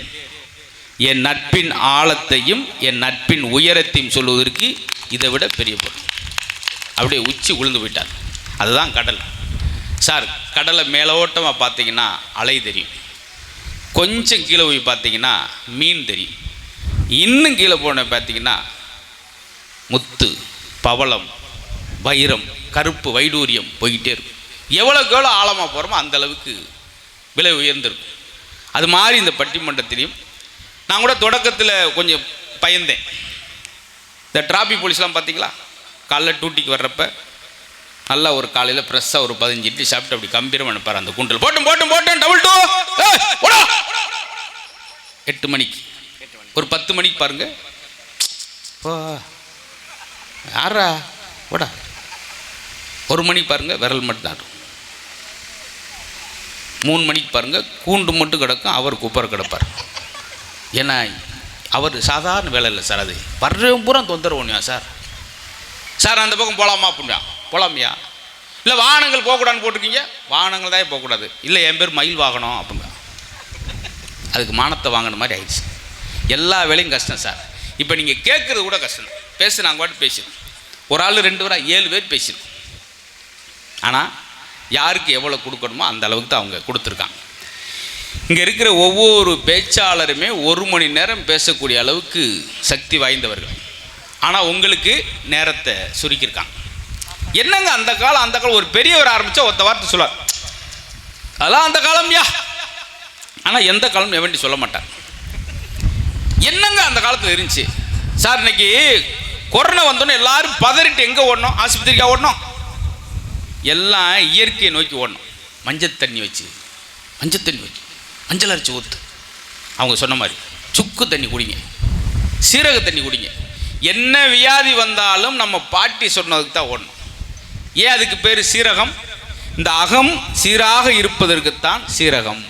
என் நட்பின் ஆழத்தையும் என் நட்பின் உயரத்தையும் சொல்வதற்கு இதை விட பெரிய பொருள். அப்படியே உச்சி உளுந்து போயிட்டார். அதுதான் கடல் சார். கடலை மேலோட்டமாக பார்த்தீங்கன்னா அலை தெரியும், கொஞ்சம் கீழே போய் பார்த்தீங்கன்னா மீன் தெரியும், இன்னும் கீழே போன பார்த்தீங்கன்னா முத்து, பவளம், வைரம், கருப்பு, வைடூரியம் போய்கிட்டே இருக்கும். எவ்வளோக்கு எவ்வளோ ஆழமாக போகிறோமோ அந்த அளவுக்கு விலை உயர்ந்திருக்கும். அது மாதிரி இந்த பட்டிமன்றத்திலையும் நான் கூட தொடக்கத்தில் கொஞ்சம் பயந்தேன். இந்த டிராஃபிக் போலீஸ்லாம் பார்த்தீங்களா, காலைல டியூட்டிக்கு வர்றப்ப நல்லா ஒரு காலையில் ஃப்ரெஷ்ஷாக ஒரு 15 இட்லி சாப்பிட்டு அப்படி கம்பீரமாக அனுப்பார். அந்த குண்டல் போட்டும் போட்டும் போட்டேன் டபுள் 2 8 மணிக்கு, ஒரு 10 மணிக்கு பாருங்க, யாரா ஓடா, 1 மணிக்கு பாருங்க விரல் மட்டும் தான், 3 மணிக்கு பாருங்க கூண்டு மட்டும் கிடக்கும், அவர் குப்பர் கிடப்பார். ஏன்னா அவர் சாதாரண வேலை இல்லை சார், அது வர்றவன் பூரா தொந்தரவு ஒன்றியா சார். சார் அந்த பக்கம் போகலாமா அப்படின்னா, போகலாமியா, இல்லை வாகனங்கள் போகக்கூடாதுன்னு போட்டிருக்கீங்க, வாகனங்கள் தான் போகக்கூடாது, இல்லை என் பேர் மயில் வாகனம் அப்படிங்க. அதுக்கு மானத்தை வாங்கின மாதிரி ஆயிடுச்சு. எல்லா வேலையும் கஷ்டம் சார். இப்போ நீங்கள் கேட்குறது கூட கஷ்டம். பேசு, நாங்கள் பாட்டு பேசிடுவோம், ஒரு ஆள் 2 பேரா 7 பேர் பேசிடுவோம். ஆனால் யாருக்கு எவ்வளோ கொடுக்கணுமோ அந்த அளவுக்கு தான் அவங்க கொடுத்துருக்காங்க. இங்கே இருக்கிற ஒவ்வொரு பேச்சாளருமே 1 மணி நேரம் பேசக்கூடிய அளவுக்கு சக்தி வாய்ந்தவர்கள். ஆனால் உங்களுக்கு நேரத்தை சுருக்கியிருக்காங்க. என்னங்க அந்த காலம் ஒரு பெரியவர் ஆரம்பித்தா ஒத்த வார்த்தை சொல்லார், அதெல்லாம் அந்த காலம்யா. ஆனால் எந்த காலம் எவண்டி சொல்ல மாட்டார். என்னங்க அந்த காலத்தில் இருந்துச்சு சார். இன்னைக்கு கொரோனா வந்தோன்னே எல்லாரும் பதறிட்டு எங்கே ஓடணும், ஆஸ்பத்திரிக்காக ஓடணும், எல்லாம் இயற்கையை நோக்கி ஓடணும். மஞ்சள் தண்ணி வச்சு மஞ்சள் அரைச்சி ஊற்று, அவங்க சொன்ன மாதிரி சுக்கு தண்ணி குடிங்க, சீரக தண்ணி குடிங்க. என்ன வியாதி வந்தாலும் நம்ம பாட்டி சொன்னதுக்கு தான் ஓடணும். ஏன் அதுக்கு பேர் சீரகம்? இந்த அகம் சீராக இருப்பதற்குத்தான் சீரகம்.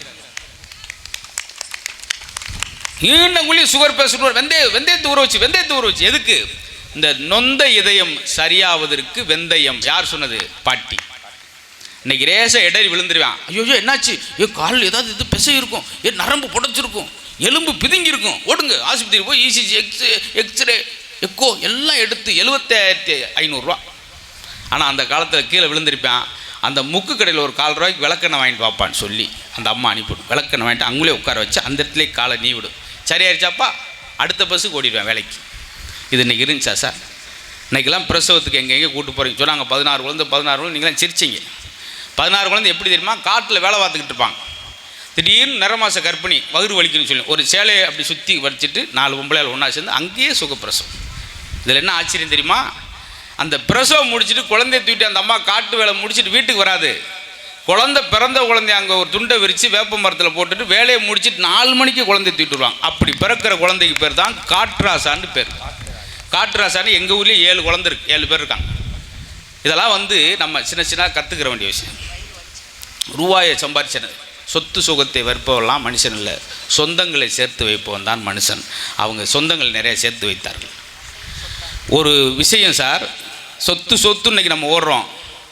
நீண்டங்குள்ளி சுகர் பேசுகிறோம், வெந்தயத்தை ஊற வச்சு எதுக்கு? இந்த நொந்த இதயம் சரியாவதற்கு வெந்தயம். யார் சொன்னது? பாட்டி. இன்னைக்கு ரேச இடறி விழுந்துருவான், ஐயோ என்னாச்சு, காலில் ஏதாவது இது பிசை இருக்கும், நரம்பு புடைச்சிருக்கும், எலும்பு பிதுங்கி இருக்கும், ஓடுங்க ஆஸ்பத்திரி போய் இசிஜி, எக்ஸ்ரே, எக்கோ எல்லாம் எடுத்து 75,500 ஆனால் அந்த காலத்தில் கீழே விழுந்திருப்பான். அந்த முக்கு கடையில் ஒரு 4 ரூபாய்க்கு விளக்கெண்ணெய் வாங்கிட்டு வாப்பான்னு சொல்லி அந்த அம்மா அனுப்பிவிடும். விளக்கெண்ணெய் வாங்கிட்டு அங்கேயே உட்கார வச்சு அந்த இடத்துல காலை நீ விடும். சரியாயிருச்சாப்பா, அடுத்த பஸ்ஸுக்கு ஓடிடுவேன் வேலைக்கு. இது இன்றைக்கி இருந்துச்சா சார்? இன்றைக்கெல்லாம் பிரசவத்துக்கு எங்கெங்கே கூப்பிட்டு போகிறீங்க சொன்னாங்க. 16 குழந்தை நீங்களாம் சிரிச்சிங்க. 16 குழந்தை எப்படி தெரியுமா? காட்டில் வேலை பார்த்துக்கிட்டு இருப்பாங்க. திடீர்னு நிறமாச கர்ப்பிணி வயிறு வலிக்குன்னு சொல்லி ஒரு சேலையை அப்படி சுற்றி வச்சுட்டு 4 பொம்பளையால் ஒன்றா சேர்ந்து அங்கேயே சுகப்பிரசவம். இதில் என்ன ஆச்சரியம் தெரியுமா? அந்த பிரசவம் முடிச்சுட்டு குழந்தைய தூக்கிட்டு அந்த அம்மா காட்டு வேலை முடிச்சுட்டு வீட்டுக்கு வராது. பிறந்த குழந்தைய அங்கே ஒரு துண்டை விரித்து வேப்ப மரத்தில் போட்டுட்டு வேலையை முடிச்சுட்டு 4 மணிக்கு குழந்தைய தூக்கிட்டு வருவாங்க. அப்படி பிறக்கிற குழந்தைக்கு பேர் தான் காட்ராசான்னு பேர். காட்ராசான்னு எங்கள் ஊர்லேயே 7 குழந்தை இருக்குது, 7 பேர் இருக்காங்க. இதெல்லாம் நம்ம சின்ன கற்றுக்கிற வேண்டிய விஷயம். ரூபாயை சம்பாதிச்சது சொத்து சுகத்தை வெறுப்பவெல்லாம் மனுஷன் இல்லை, சொந்தங்களை சேர்த்து வைப்பவன் தான் மனுஷன். அவங்க சொந்தங்கள் நிறைய சேர்த்து வைத்தார்கள். ஒரு விஷயம் சார், சொத்து இன்னைக்கு நம்ம ஓடுறோம்,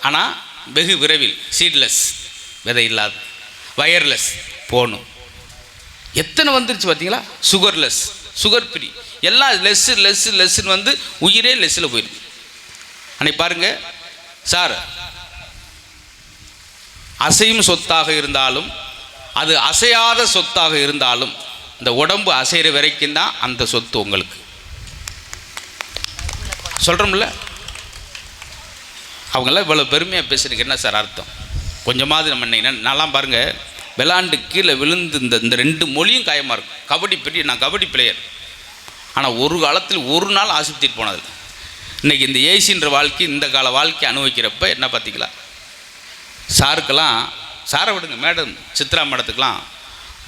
ஆனால் வெகு விரைவில் சீட்லெஸ், விதை இல்லாத, வயர்லெஸ் போகணும். எத்தனை வந்துருச்சு பார்த்தீங்களா? சுகர்லெஸ், சுகர் ஃப்ரீ, எல்லாம் லெஸ்ஸுன்னு வந்து உயிரே லெஸ்ஸில் போயிடும். அன்னைக்கு பாருங்கள் சார், அசையும் சொத்தாக இருந்தாலும் அது அசையாத சொத்தாக இருந்தாலும் இந்த உடம்பு அசைகிற வரைக்கும் தான் அந்த சொத்து உங்களுக்கு. சொல்கிறோம்ல, அவங்களாம் இவ்வளோ பெருமையாக பேசுறதுக்கு என்ன சார் அர்த்தம்? கொஞ்சமாவது நம்ம நல்லாம் பாருங்கள், விளாண்டு கீழே விழுந்து இந்த 2 மொழியும் காயமாக இருக்கும். கபடி பெரிய, நான் கபடி பிளேயர், ஆனால் ஒரு காலத்தில் ஒரு நாள் ஆஸ்பத்திரிக்கு போனது. இன்றைக்கி இந்த ஏசின்ற வாழ்க்கை, இந்த கால வாழ்க்கை அனுபவிக்கிறப்ப என்ன பார்த்தீங்களா? சாருக்கெல்லாம், சாரை விடுங்க, மேடம் சித்ரா மேடத்துக்கெலாம்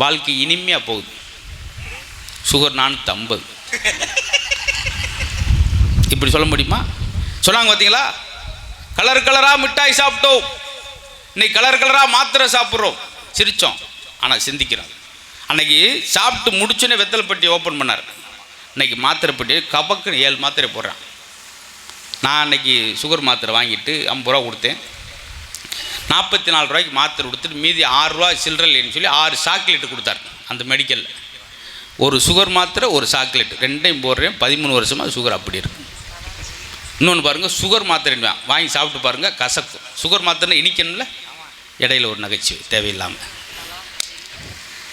வாழ்க்கை இனிமையாக போகுது. சுகர் 450. இப்படி சொல்ல முடியுமா? சொன்னாங்க பார்த்தீங்களா? கலர் கலராக மிட்டாய் சாப்பிட்டோம், இன்னைக்கு கலர் கலராக மாத்திரை சாப்பிட்றோம். சிரித்தோம், ஆனால் சிந்திக்கிறோம். அன்னைக்கு சாப்பிட்டு முடிச்சோன்னே வெத்தலை பெட்டி ஓப்பன் பண்ணார். இன்றைக்கி மாத்திரை பெட்டி கபக்குன்னு 7 மாத்திரை போடுறான். நான் அன்றைக்கி சுகர் மாத்திரை வாங்கிட்டு 50 ரூபா கொடுத்தேன். 44 ரூபாய்க்கு மாத்திரை கொடுத்துட்டு மீதி 6 ரூபா சில்லறைன்னு சொல்லி 6 சாக்லேட்டு கொடுத்தார் அந்த மெடிக்கலில். ஒரு சுகர் மாத்திரை, ஒரு சாக்லேட், 2டையும் போடுறேன். 13 வருஷமாக சுகர் அப்படி இருக்கு. இன்னொன்று பாருங்கள், சுகர் மாத்திரை வாங்கி சாப்பிட்டு பாருங்கள், கசக்கும். சுகர் மாத்திரை இனிக்கணும்ல, இடையில ஒரு நகைச்சுவை தேவையில்லாமல்.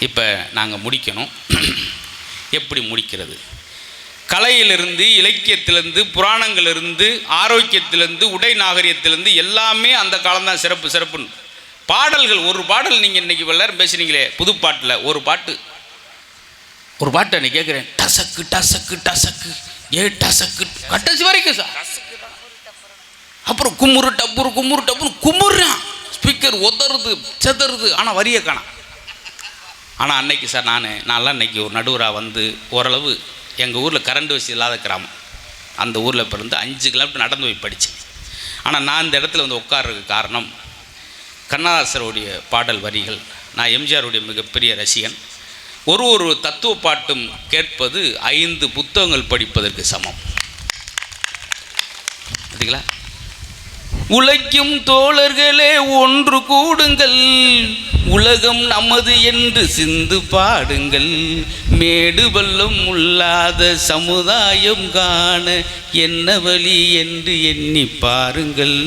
இப்போ நாங்கள் முடிக்கணும். எப்படி முடிக்கிறது? கலையிலிருந்து, இலக்கியத்திலிருந்து, புராணங்களிலிருந்து, ஆரோக்கியத்திலிருந்து, உடை நாகரிகத்திலிருந்து எல்லாமே அந்த காலம்தான் சிறப்புன்னு. பாடல்கள், ஒரு பாடல் நீங்கள் இன்றைக்கி எல்லாரும் பேசுனீங்களே புது பாட்டில், ஒரு பாட்டு அன்றைக்கி கேட்குறேன், டசக்கு டசக்கு டசக்கு டசக்கு கட்டசி வரைக்கும் சார். அப்புறம் கும்முறு டப்புன்னு கும்முறான், ஸ்பீக்கர் உதறுது செதறுது, ஆனால் வரியை காணாம். ஆனால் அன்னைக்கு சார் நான்லாம் இன்றைக்கி ஒரு நடுவராக வந்து ஓரளவு எங்கள் ஊரில் கரண்ட் வசதி இல்லாத கிராமம், அந்த ஊரில் பிறந்து 5 கிலோமீட்டர் நடந்து போய் படித்தேன். ஆனால் நான் இந்த இடத்துல வந்து உட்கார்றதுக்கு காரணம் கண்ணதாசருடைய பாடல் வரிகள். நான் எம்ஜிஆருடைய மிகப்பெரிய ரசிகன். ஒரு தத்துவ பாட்டும் கேட்பது 5 புத்தகங்கள் படிப்பதற்கு சமம். பார்த்தீங்களா? உழைக்கும் தோழர்களே ஒன்று கூடுங்கள், உலகம் நமது என்று சிந்து பாடுங்கள், மேடு பள்ளம் உள்ளாத சமுதாயம் காண என்ன வழி என்று எண்ணி பாருங்கள்.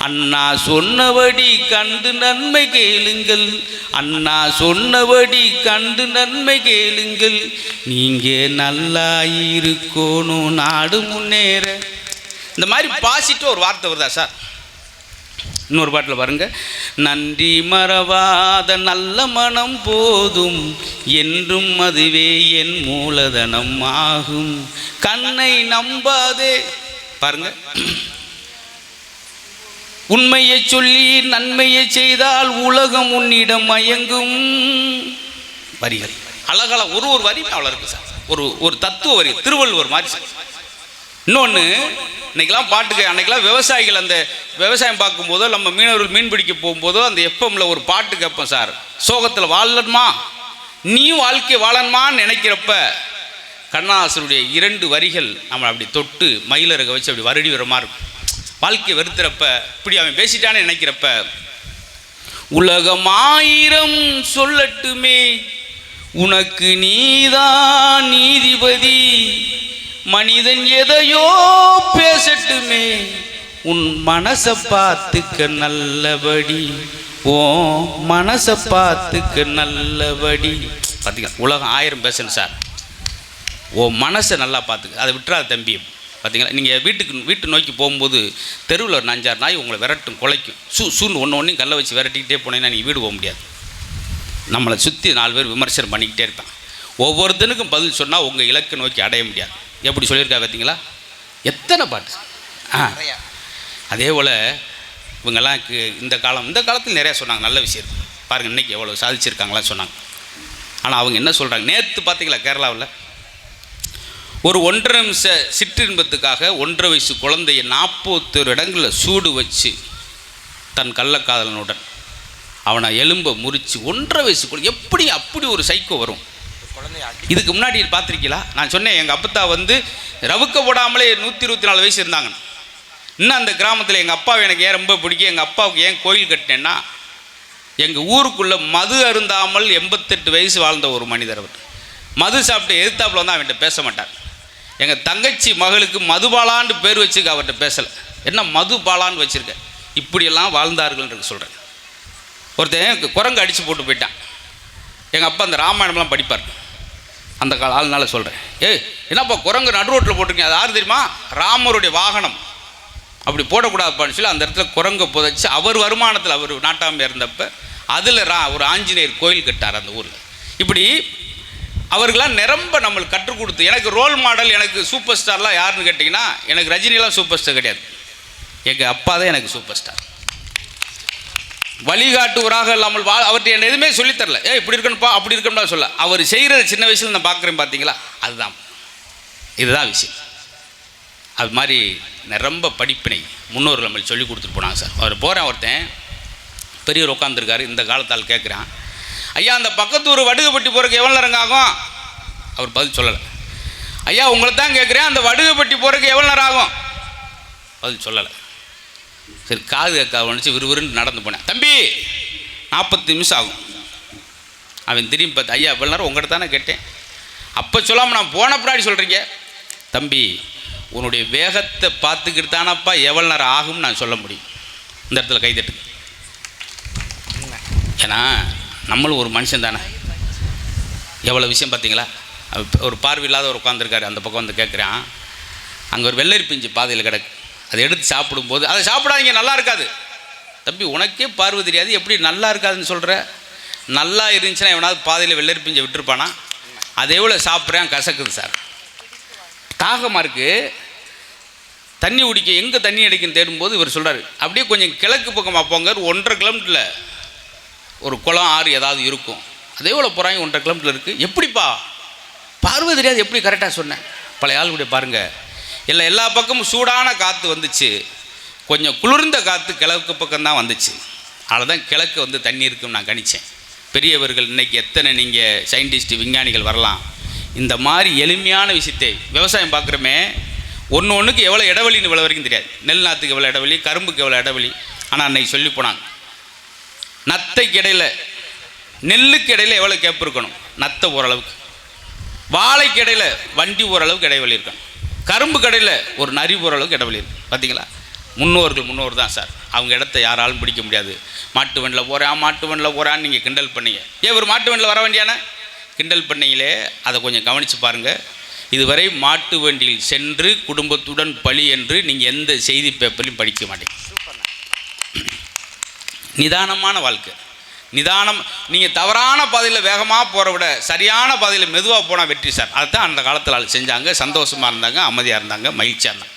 அண்ணா சொன்னபடி கண்டு நன்மை கேளுங்கள், அண்ணா சொன்னபடி கண்டு நன்மை கேளுங்கள், நீங்க நல்லா இருக்கணும் நாடு முன்னேற. இந்த மாதிரி பாசிட்டிவ் ஒரு வார்த்தை வருதா சார்? இன்னொரு பாட்டில் பாருங்கள், நன்றி மறவாத நல்ல மனம் போதும், என்றும் அதுவே என் மூலதனம் ஆகும், கண்ணை நம்பாதே. பாருங்க, உண்மையை சொல்லி நன்மையை செய்தால் உலகம் உன்னிடம் மயங்கும். வரிகள் அழகழ ஒரு வரி அவ்வளோ இருக்குது சார். ஒரு தத்துவ வரி, திருவள்ளுவர் மாதிரி சார். இன்னொன்று, இன்றைக்கெல்லாம் பாட்டுக்கு, அன்றைக்கெல்லாம் விவசாயிகள் அந்த விவசாயம் பார்க்கும்போதோ, நம்ம மீனவர்கள் மீன் பிடிக்க போகும்போதோ அந்த எஃப்எம்மில் ஒரு பாட்டு கேட்போம் சார். சோகத்தில் வாழணுமா, நீயும் வாழ்க்கை வாழணுமான்னு நினைக்கிறப்ப கண்ணதாசனுடைய 2 வரிகள் நம்மளை அப்படி தொட்டு மயிலருக வச்சு அப்படி வருடி வர மாதிரி இருக்கும். வாழ்க்கையை வெறுத்துறப்ப, இப்படி அவன் பேசிட்டான்னு நினைக்கிறப்ப, உலகம் 1000 சொல்லட்டுமே உனக்கு நீதான் நீதிபதி, மனிதன் எதையோ பேசட்டுமே உன் மனசை பார்த்துக்க நல்லபடி, ஓ மனசை பார்த்துக்க நல்லபடி. பார்த்தீங்களா, உலகம் 1000 பேசணும் சார், ஓ மனசை நல்லா பார்த்துக்க, அதை விட்டுறாத தம்பி. பார்த்தீங்களா, நீங்கள் வீட்டு நோக்கி போகும்போது தெருவில் ஒரு 5-6 நாய் உங்களை விரட்டும், குலைக்கும். சூன்னு ஒன்று கல்லை வச்சு விரட்டிக்கிட்டே போனீங்கன்னா நீங்கள் வீடு போக முடியாது. நம்மளை சுற்றி 4 பேர் விமர்சனம் பண்ணிக்கிட்டே இருப்பாங்க. ஒவ்வொருத்தனுக்கும் பதில் சொன்னால் உங்கள் இலக்கை நோக்கி அடைய முடியாது. எப்படி சொல்லியிருக்கா பார்த்தீங்களா, எத்தனை பாட்டு. அதே போல் இவங்கெல்லாம் இந்த காலத்தில் நிறையா சொன்னாங்க, நல்ல விஷயம் பாருங்கள், இன்றைக்கி எவ்வளோ சாதிச்சிருக்காங்களாம் சொன்னாங்க. ஆனால் அவங்க என்ன சொல்கிறாங்க, நேற்று பார்த்தீங்களா கேரளாவில் ஒரு 1.5 நிமிஷ சிற்றின்பத்துக்காக 1.5 வயசு குழந்தைய 41 இடங்களில் சூடு வச்சு தன் கள்ளக்காதலனுடன் அவனை எலும்பை முறித்து 1.5 வயசுக்குள்ள எப்படி அப்படி ஒரு சைக்கோ வரும்? இதுக்கு முன்னாடி பார்த்துருக்கீங்களா? நான் சொன்னேன் எங்கள் அப்பத்தா ரவுக்க போடாமலே 124 வயசு இருந்தாங்க. இன்னும் அந்த கிராமத்தில் எங்கள் அப்பாவை எனக்கு ஏன் ரொம்ப பிடிக்கும், எங்கள் அப்பாவுக்கு ஏன் கோயில் கட்டினேன்னா, எங்கள் ஊருக்குள்ளே மது அருந்தாமல் 88 வயசு வாழ்ந்த ஒரு மனிதர் அவர். மது சாப்பிட்டு எதிர்த்தாப்புல வந்து அவன்கிட்ட பேச மாட்டார். எங்கள் தங்கச்சி மகளுக்கு மதுபாலான்னு பேர் வச்சுக்க அவர்கிட்ட பேசலை. என்ன மதுபாலான்னு வச்சுருக்க? இப்படியெல்லாம் வாழ்ந்தார்கள்ன்றது சொல்கிறேன். ஒருத்தன் குரங்கு அடித்து போட்டு போயிட்டான். எங்கள் அப்பா அந்த ராமாயணம்லாம் படிப்பார். அந்த கால ஆள்னால சொல்கிறேன். என்னப்பா குரங்கு நடு ரோட்டில் போட்டிருக்கீங்க, அது யார் தெரியுமா? ராமருடைய வாகனம். அப்படி போடக்கூடாதுப்பான்னு சொல்லி அந்த இடத்துல குரங்கை புதைச்சி அவர் வருமானத்தில், அவர் நாட்டாமை இருந்தப்போ அதில் ஒரு ஆஞ்சநேயர் கோயில் கட்டார் அந்த ஊரில். இப்படி அவர்களாம் நிரம்ப நம்மளுக்கு கற்றுக் கொடுத்து, எனக்கு ரோல் மாடல், எனக்கு சூப்பர் ஸ்டார்லாம் யாருன்னு கேட்டிங்கன்னா, எனக்கு ரஜினிலாம் சூப்பர் ஸ்டார் கிடையாது. எங்கள் அப்பா தான் எனக்கு சூப்பர் ஸ்டார். வழிகாட்டுவராக இல்லாமல் அவர்கிட்ட என்ன எதுவுமே சொல்லித்தரல. இப்படி இருக்கணும்ப்பா அப்படி இருக்கணும்னா சொல்ல, அவர் செய்கிறத சின்ன வயசில் நான் பார்க்குறேன் பார்த்தீங்களா, இதுதான் விஷயம். அது மாதிரி நிரம்ப படிப்பினை முன்னோர்கள் நம்மளுக்கு சொல்லி கொடுத்துட்டு போனாங்க சார். அவர் போகிறேன், ஒருத்தன் பெரியவர் உட்காந்துருக்காரு. இந்த காலத்தால் கேட்குறான், ஐயா அந்த பக்கத்தூர் வடுகைப்பட்டி போகிறதுக்கு எவ்வளோ நேரம் ஆகும்? அவர் பதில் சொல்லலை. ஐயா உங்களை தான் கேட்குறேன், அந்த வடுகைப்பட்டி போகிறதுக்கு எவ்வளோ நேரம் ஆகும்? பதில் சொல்லலை. சரி காது கேட்காது நினச்சி விறுவிறுன்னு நடந்து போனேன். தம்பி 40 நிமிஷம் ஆகும். அவன் திரும்பி பார்த்து, ஐயா இவ்வளோ நேரம் உங்கள்கிட்ட தானே கேட்டேன், அப்போ சொல்லாமல் நான் போன பின்னாடி சொல்கிறீங்க. தம்பி உன்னுடைய வேகத்தை பார்த்துக்கிட்டு தானப்பா எவ்வளோ நேரம் ஆகும்னு நான் சொல்ல முடியும். இந்த இடத்துல கைதட்டு. ஏன்னா நம்மளும் ஒரு மனுஷன் தானே. எவ்வளோ விஷயம் பார்த்தீங்களா? ஒரு பார்வை இல்லாதவர் உட்காந்துருக்காரு. அந்த பக்கம் வந்து கேட்குறான், அங்கே ஒரு வெள்ளரி பிஞ்சு பாதையில் கிடக்கு, அதை எடுத்து சாப்பிடும்போது, அதை சாப்பிடாதீங்க நல்லா இருக்காது. தம்பி உனக்கே பார்வை தெரியாது, எப்படி நல்லா இருக்காதுன்னு சொல்கிற? நல்லா இருந்துச்சுன்னா எவனாவது பாதையில் வெள்ளரி பிஞ்சை விட்டுருப்பானா? அதை எவ்வளோ சாப்பிட்றேன், கசக்குது சார், தாகமாக இருக்குது, தண்ணி குடிக்க எங்கே தண்ணி அடிக்குன்னு தேடும்போது இவர் சொல்கிறார், அப்படியே கொஞ்சம் கிழக்கு பக்கமாக போங்க, 1.5 கிலோமீட்டரில் ஒரு குளம் ஆறு ஏதாவது இருக்கும். அதே எவ்வளோ போகிறாங்க, 1.5 கிலோமீட்டர் இருக்குது. எப்படிப்பா பார்வை தெரியாது, எப்படி கரெக்டாக சொன்னேன்? பழைய ஆளுடைய பாருங்கள், எல்லா பக்கமும் சூடான காற்று வந்துச்சு, கொஞ்சம் குளிர்ந்த காற்று கிழக்கு பக்கம்தான் வந்துச்சு. அதில் தான் கிழக்கு தண்ணி இருக்குன்னு நான் கணித்தேன். பெரியவர்கள் இன்றைக்கி எத்தனை நீங்கள் சயின்டிஸ்ட் விஞ்ஞானிகள் வரலாம், இந்த மாதிரி எளிமையான விஷயத்தை விவசாயம் பார்க்குறோமே, ஒன்றுக்கு எவ்வளோ இடைவெளின்னு இவ்வளோ வரைக்கும் தெரியாது. நெல் நாற்றுக்கு எவ்வளோ இடைவெளி, கரும்புக்கு எவ்வளோ இடைவெளி. ஆனால் அன்றைக்கி சொல்லி போனாங்க, நத்தைக்கு இடையில் நெல்லுக்கு இடையில் எவ்வளோ கேப் இருக்கணும், நத்தை ஓரளவுக்கு, வாழைக்கு இடையில் வண்டி ஓரளவுக்கு இடைவெளி இருக்கணும், கரும்பு கடையில் ஒரு நரி ஓரளவுக்கு இடைவெளி இருக்குது. பார்த்தீங்களா? முன்னோர் தான் சார். அவங்க இடத்த யாராலும் பிடிக்க முடியாது. மாட்டு வண்டியில் போகிறான்னு நீங்கள் கிண்டல் பண்ணீங்க. ஒரு மாட்டு வண்டியில் வர வேண்டியான கிண்டல் பண்ணீங்களே, அதை கொஞ்சம் கவனித்து பாருங்கள். இதுவரை மாட்டு வண்டியில் சென்று குடும்பத்துடன் பழி என்று நீங்கள் எந்த செய்தி பேப்பர்லையும் படிக்க மாட்டீங்க. நிதானமான வாழ்க்கை, நிதானம். நீங்கள் தவறான பாதையில் வேகமாக போகிற விட சரியான பாதையில் மெதுவாக போனால் வெற்றி சார். அதுதான் அந்த காலத்தில் ஆள் செஞ்சாங்க. சந்தோஷமாக இருந்தாங்க, அமைதியாக இருந்தாங்க, மகிழ்ச்சியாக இருந்தாங்க.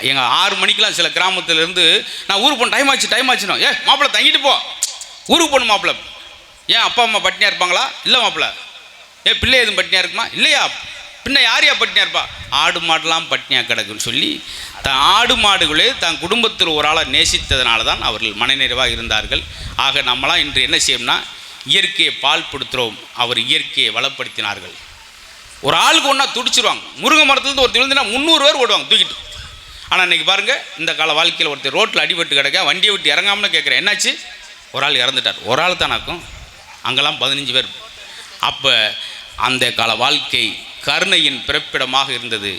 எங்கள் 6 மணிக்கெலாம் சில கிராமத்திலேருந்து நான் ஊருக்கு போகணும், டைம் ஆச்சுனோ, மாப்பிள்ளை தங்கிட்டு போ, ஊருக்கு போகணும் மாப்பிள்ளை. ஏன் அப்பா அம்மா பட்டினியாக இருப்பாங்களா? இல்லை மாப்பிள்ளை. பிள்ளை எதுவும் பட்டினியாக இருக்குமா? இல்லையா. பின்ன யாரையா பட்டினியாக இருப்பா? ஆடு மாடெலாம் பட்டினியாக கிடக்குன்னு சொல்லி தான் ஆடு மாடுகளே தன் குடும்பத்தில் ஒரு ஆளை நேசித்ததுனால தான் அவர்கள் மனநிறைவாக இருந்தார்கள். ஆக நம்மளாம் இன்று என்ன செய்யணும்னா, இயற்கையை பால் படுத்துகிறோம், அவர் இயற்கையை வளப்படுத்தினார்கள். ஒரு ஆளுக்கு ஒன்றா துடிச்சிருவாங்க. முருங்கை மரத்துலேருந்து ஒருத்தர் விழுந்துனா 300 பேர் ஓடுவாங்க தூக்கிட்டு. ஆனால் இன்றைக்கி பாருங்கள், இந்த கால வாழ்க்கையில் ஒருத்தர் ரோட்டில் அடிபட்டு கிடக்க, வண்டியை விட்டு இறங்காமனு கேட்குறேன், என்னாச்சு? ஒரு ஆள் இறந்துட்டார். ஒரு ஆள் தானாக்கும், அங்கெல்லாம் 15 பேர். அப்போ அந்த கால வாழ்க்கை கருணையின் பிறப்பிடமாக இருந்தது.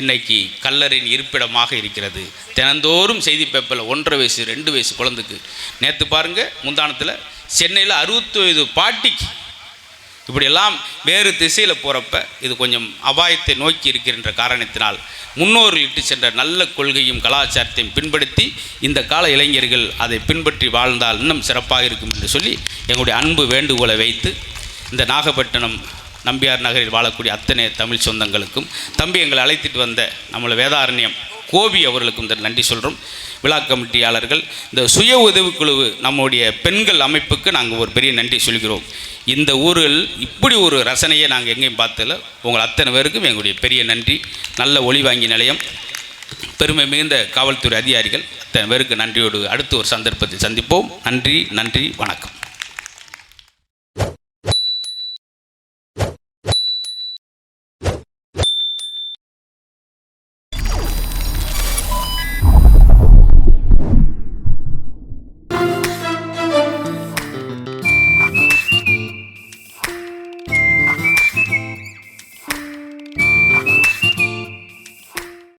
இன்றைக்கி கல்லறின் இருப்பிடமாக இருக்கிறது. தினந்தோறும் செய்தி பேப்பரில் 1.5 வயசு 2 வயசு குழந்தைக்கு, நேற்று பாருங்கள் முந்தானத்தில் சென்னையில் 65 பாட்டிக்கு, இப்படியெல்லாம் வேறு திசையில் போகிறப்ப இது கொஞ்சம் அபாயத்தை நோக்கி இருக்கின்ற காரணத்தினால் முன்னோர்கள் இட்டு சென்ற நல்ல கொள்கையும் கலாச்சாரத்தையும் பின்படுத்தி இந்த கால இளைஞர்கள் அதை பின்பற்றி வாழ்ந்தால் இன்னும் சிறப்பாக இருக்கும் என்று சொல்லி எங்களுடைய அன்பு வேண்டுகோளை வைத்து, இந்த நாகப்பட்டினம் நம்பியார் நகரில் வாழக்கூடிய அத்தனை தமிழ் சொந்தங்களுக்கும், தம்பி எங்களை அழைத்துட்டு வந்த நம்மளை வேதாரண்யம் கோபி அவர்களுக்கும் நன்றி சொல்கிறோம். விழா கமிட்டியாளர்கள், இந்த சுய உதவிக்குழு நம்முடைய பெண்கள் அமைப்புக்கு நாங்கள் ஒரு பெரிய நன்றி சொல்கிறோம். இந்த ஊரில் இப்படி ஒரு ரசனையை நாங்கள் எங்கேயும் பார்த்ததில்ல. உங்கள் அத்தனை பேருக்கும் எங்களுடைய பெரிய நன்றி. நல்ல ஒளிவாங்கி நிலையம், பெருமை மிகுந்த காவல்துறை அதிகாரிகள், அத்தனை பேருக்கு நன்றியோடு அடுத்த ஒரு சந்தர்ப்பத்தை சந்திப்போம். நன்றி, வணக்கம்.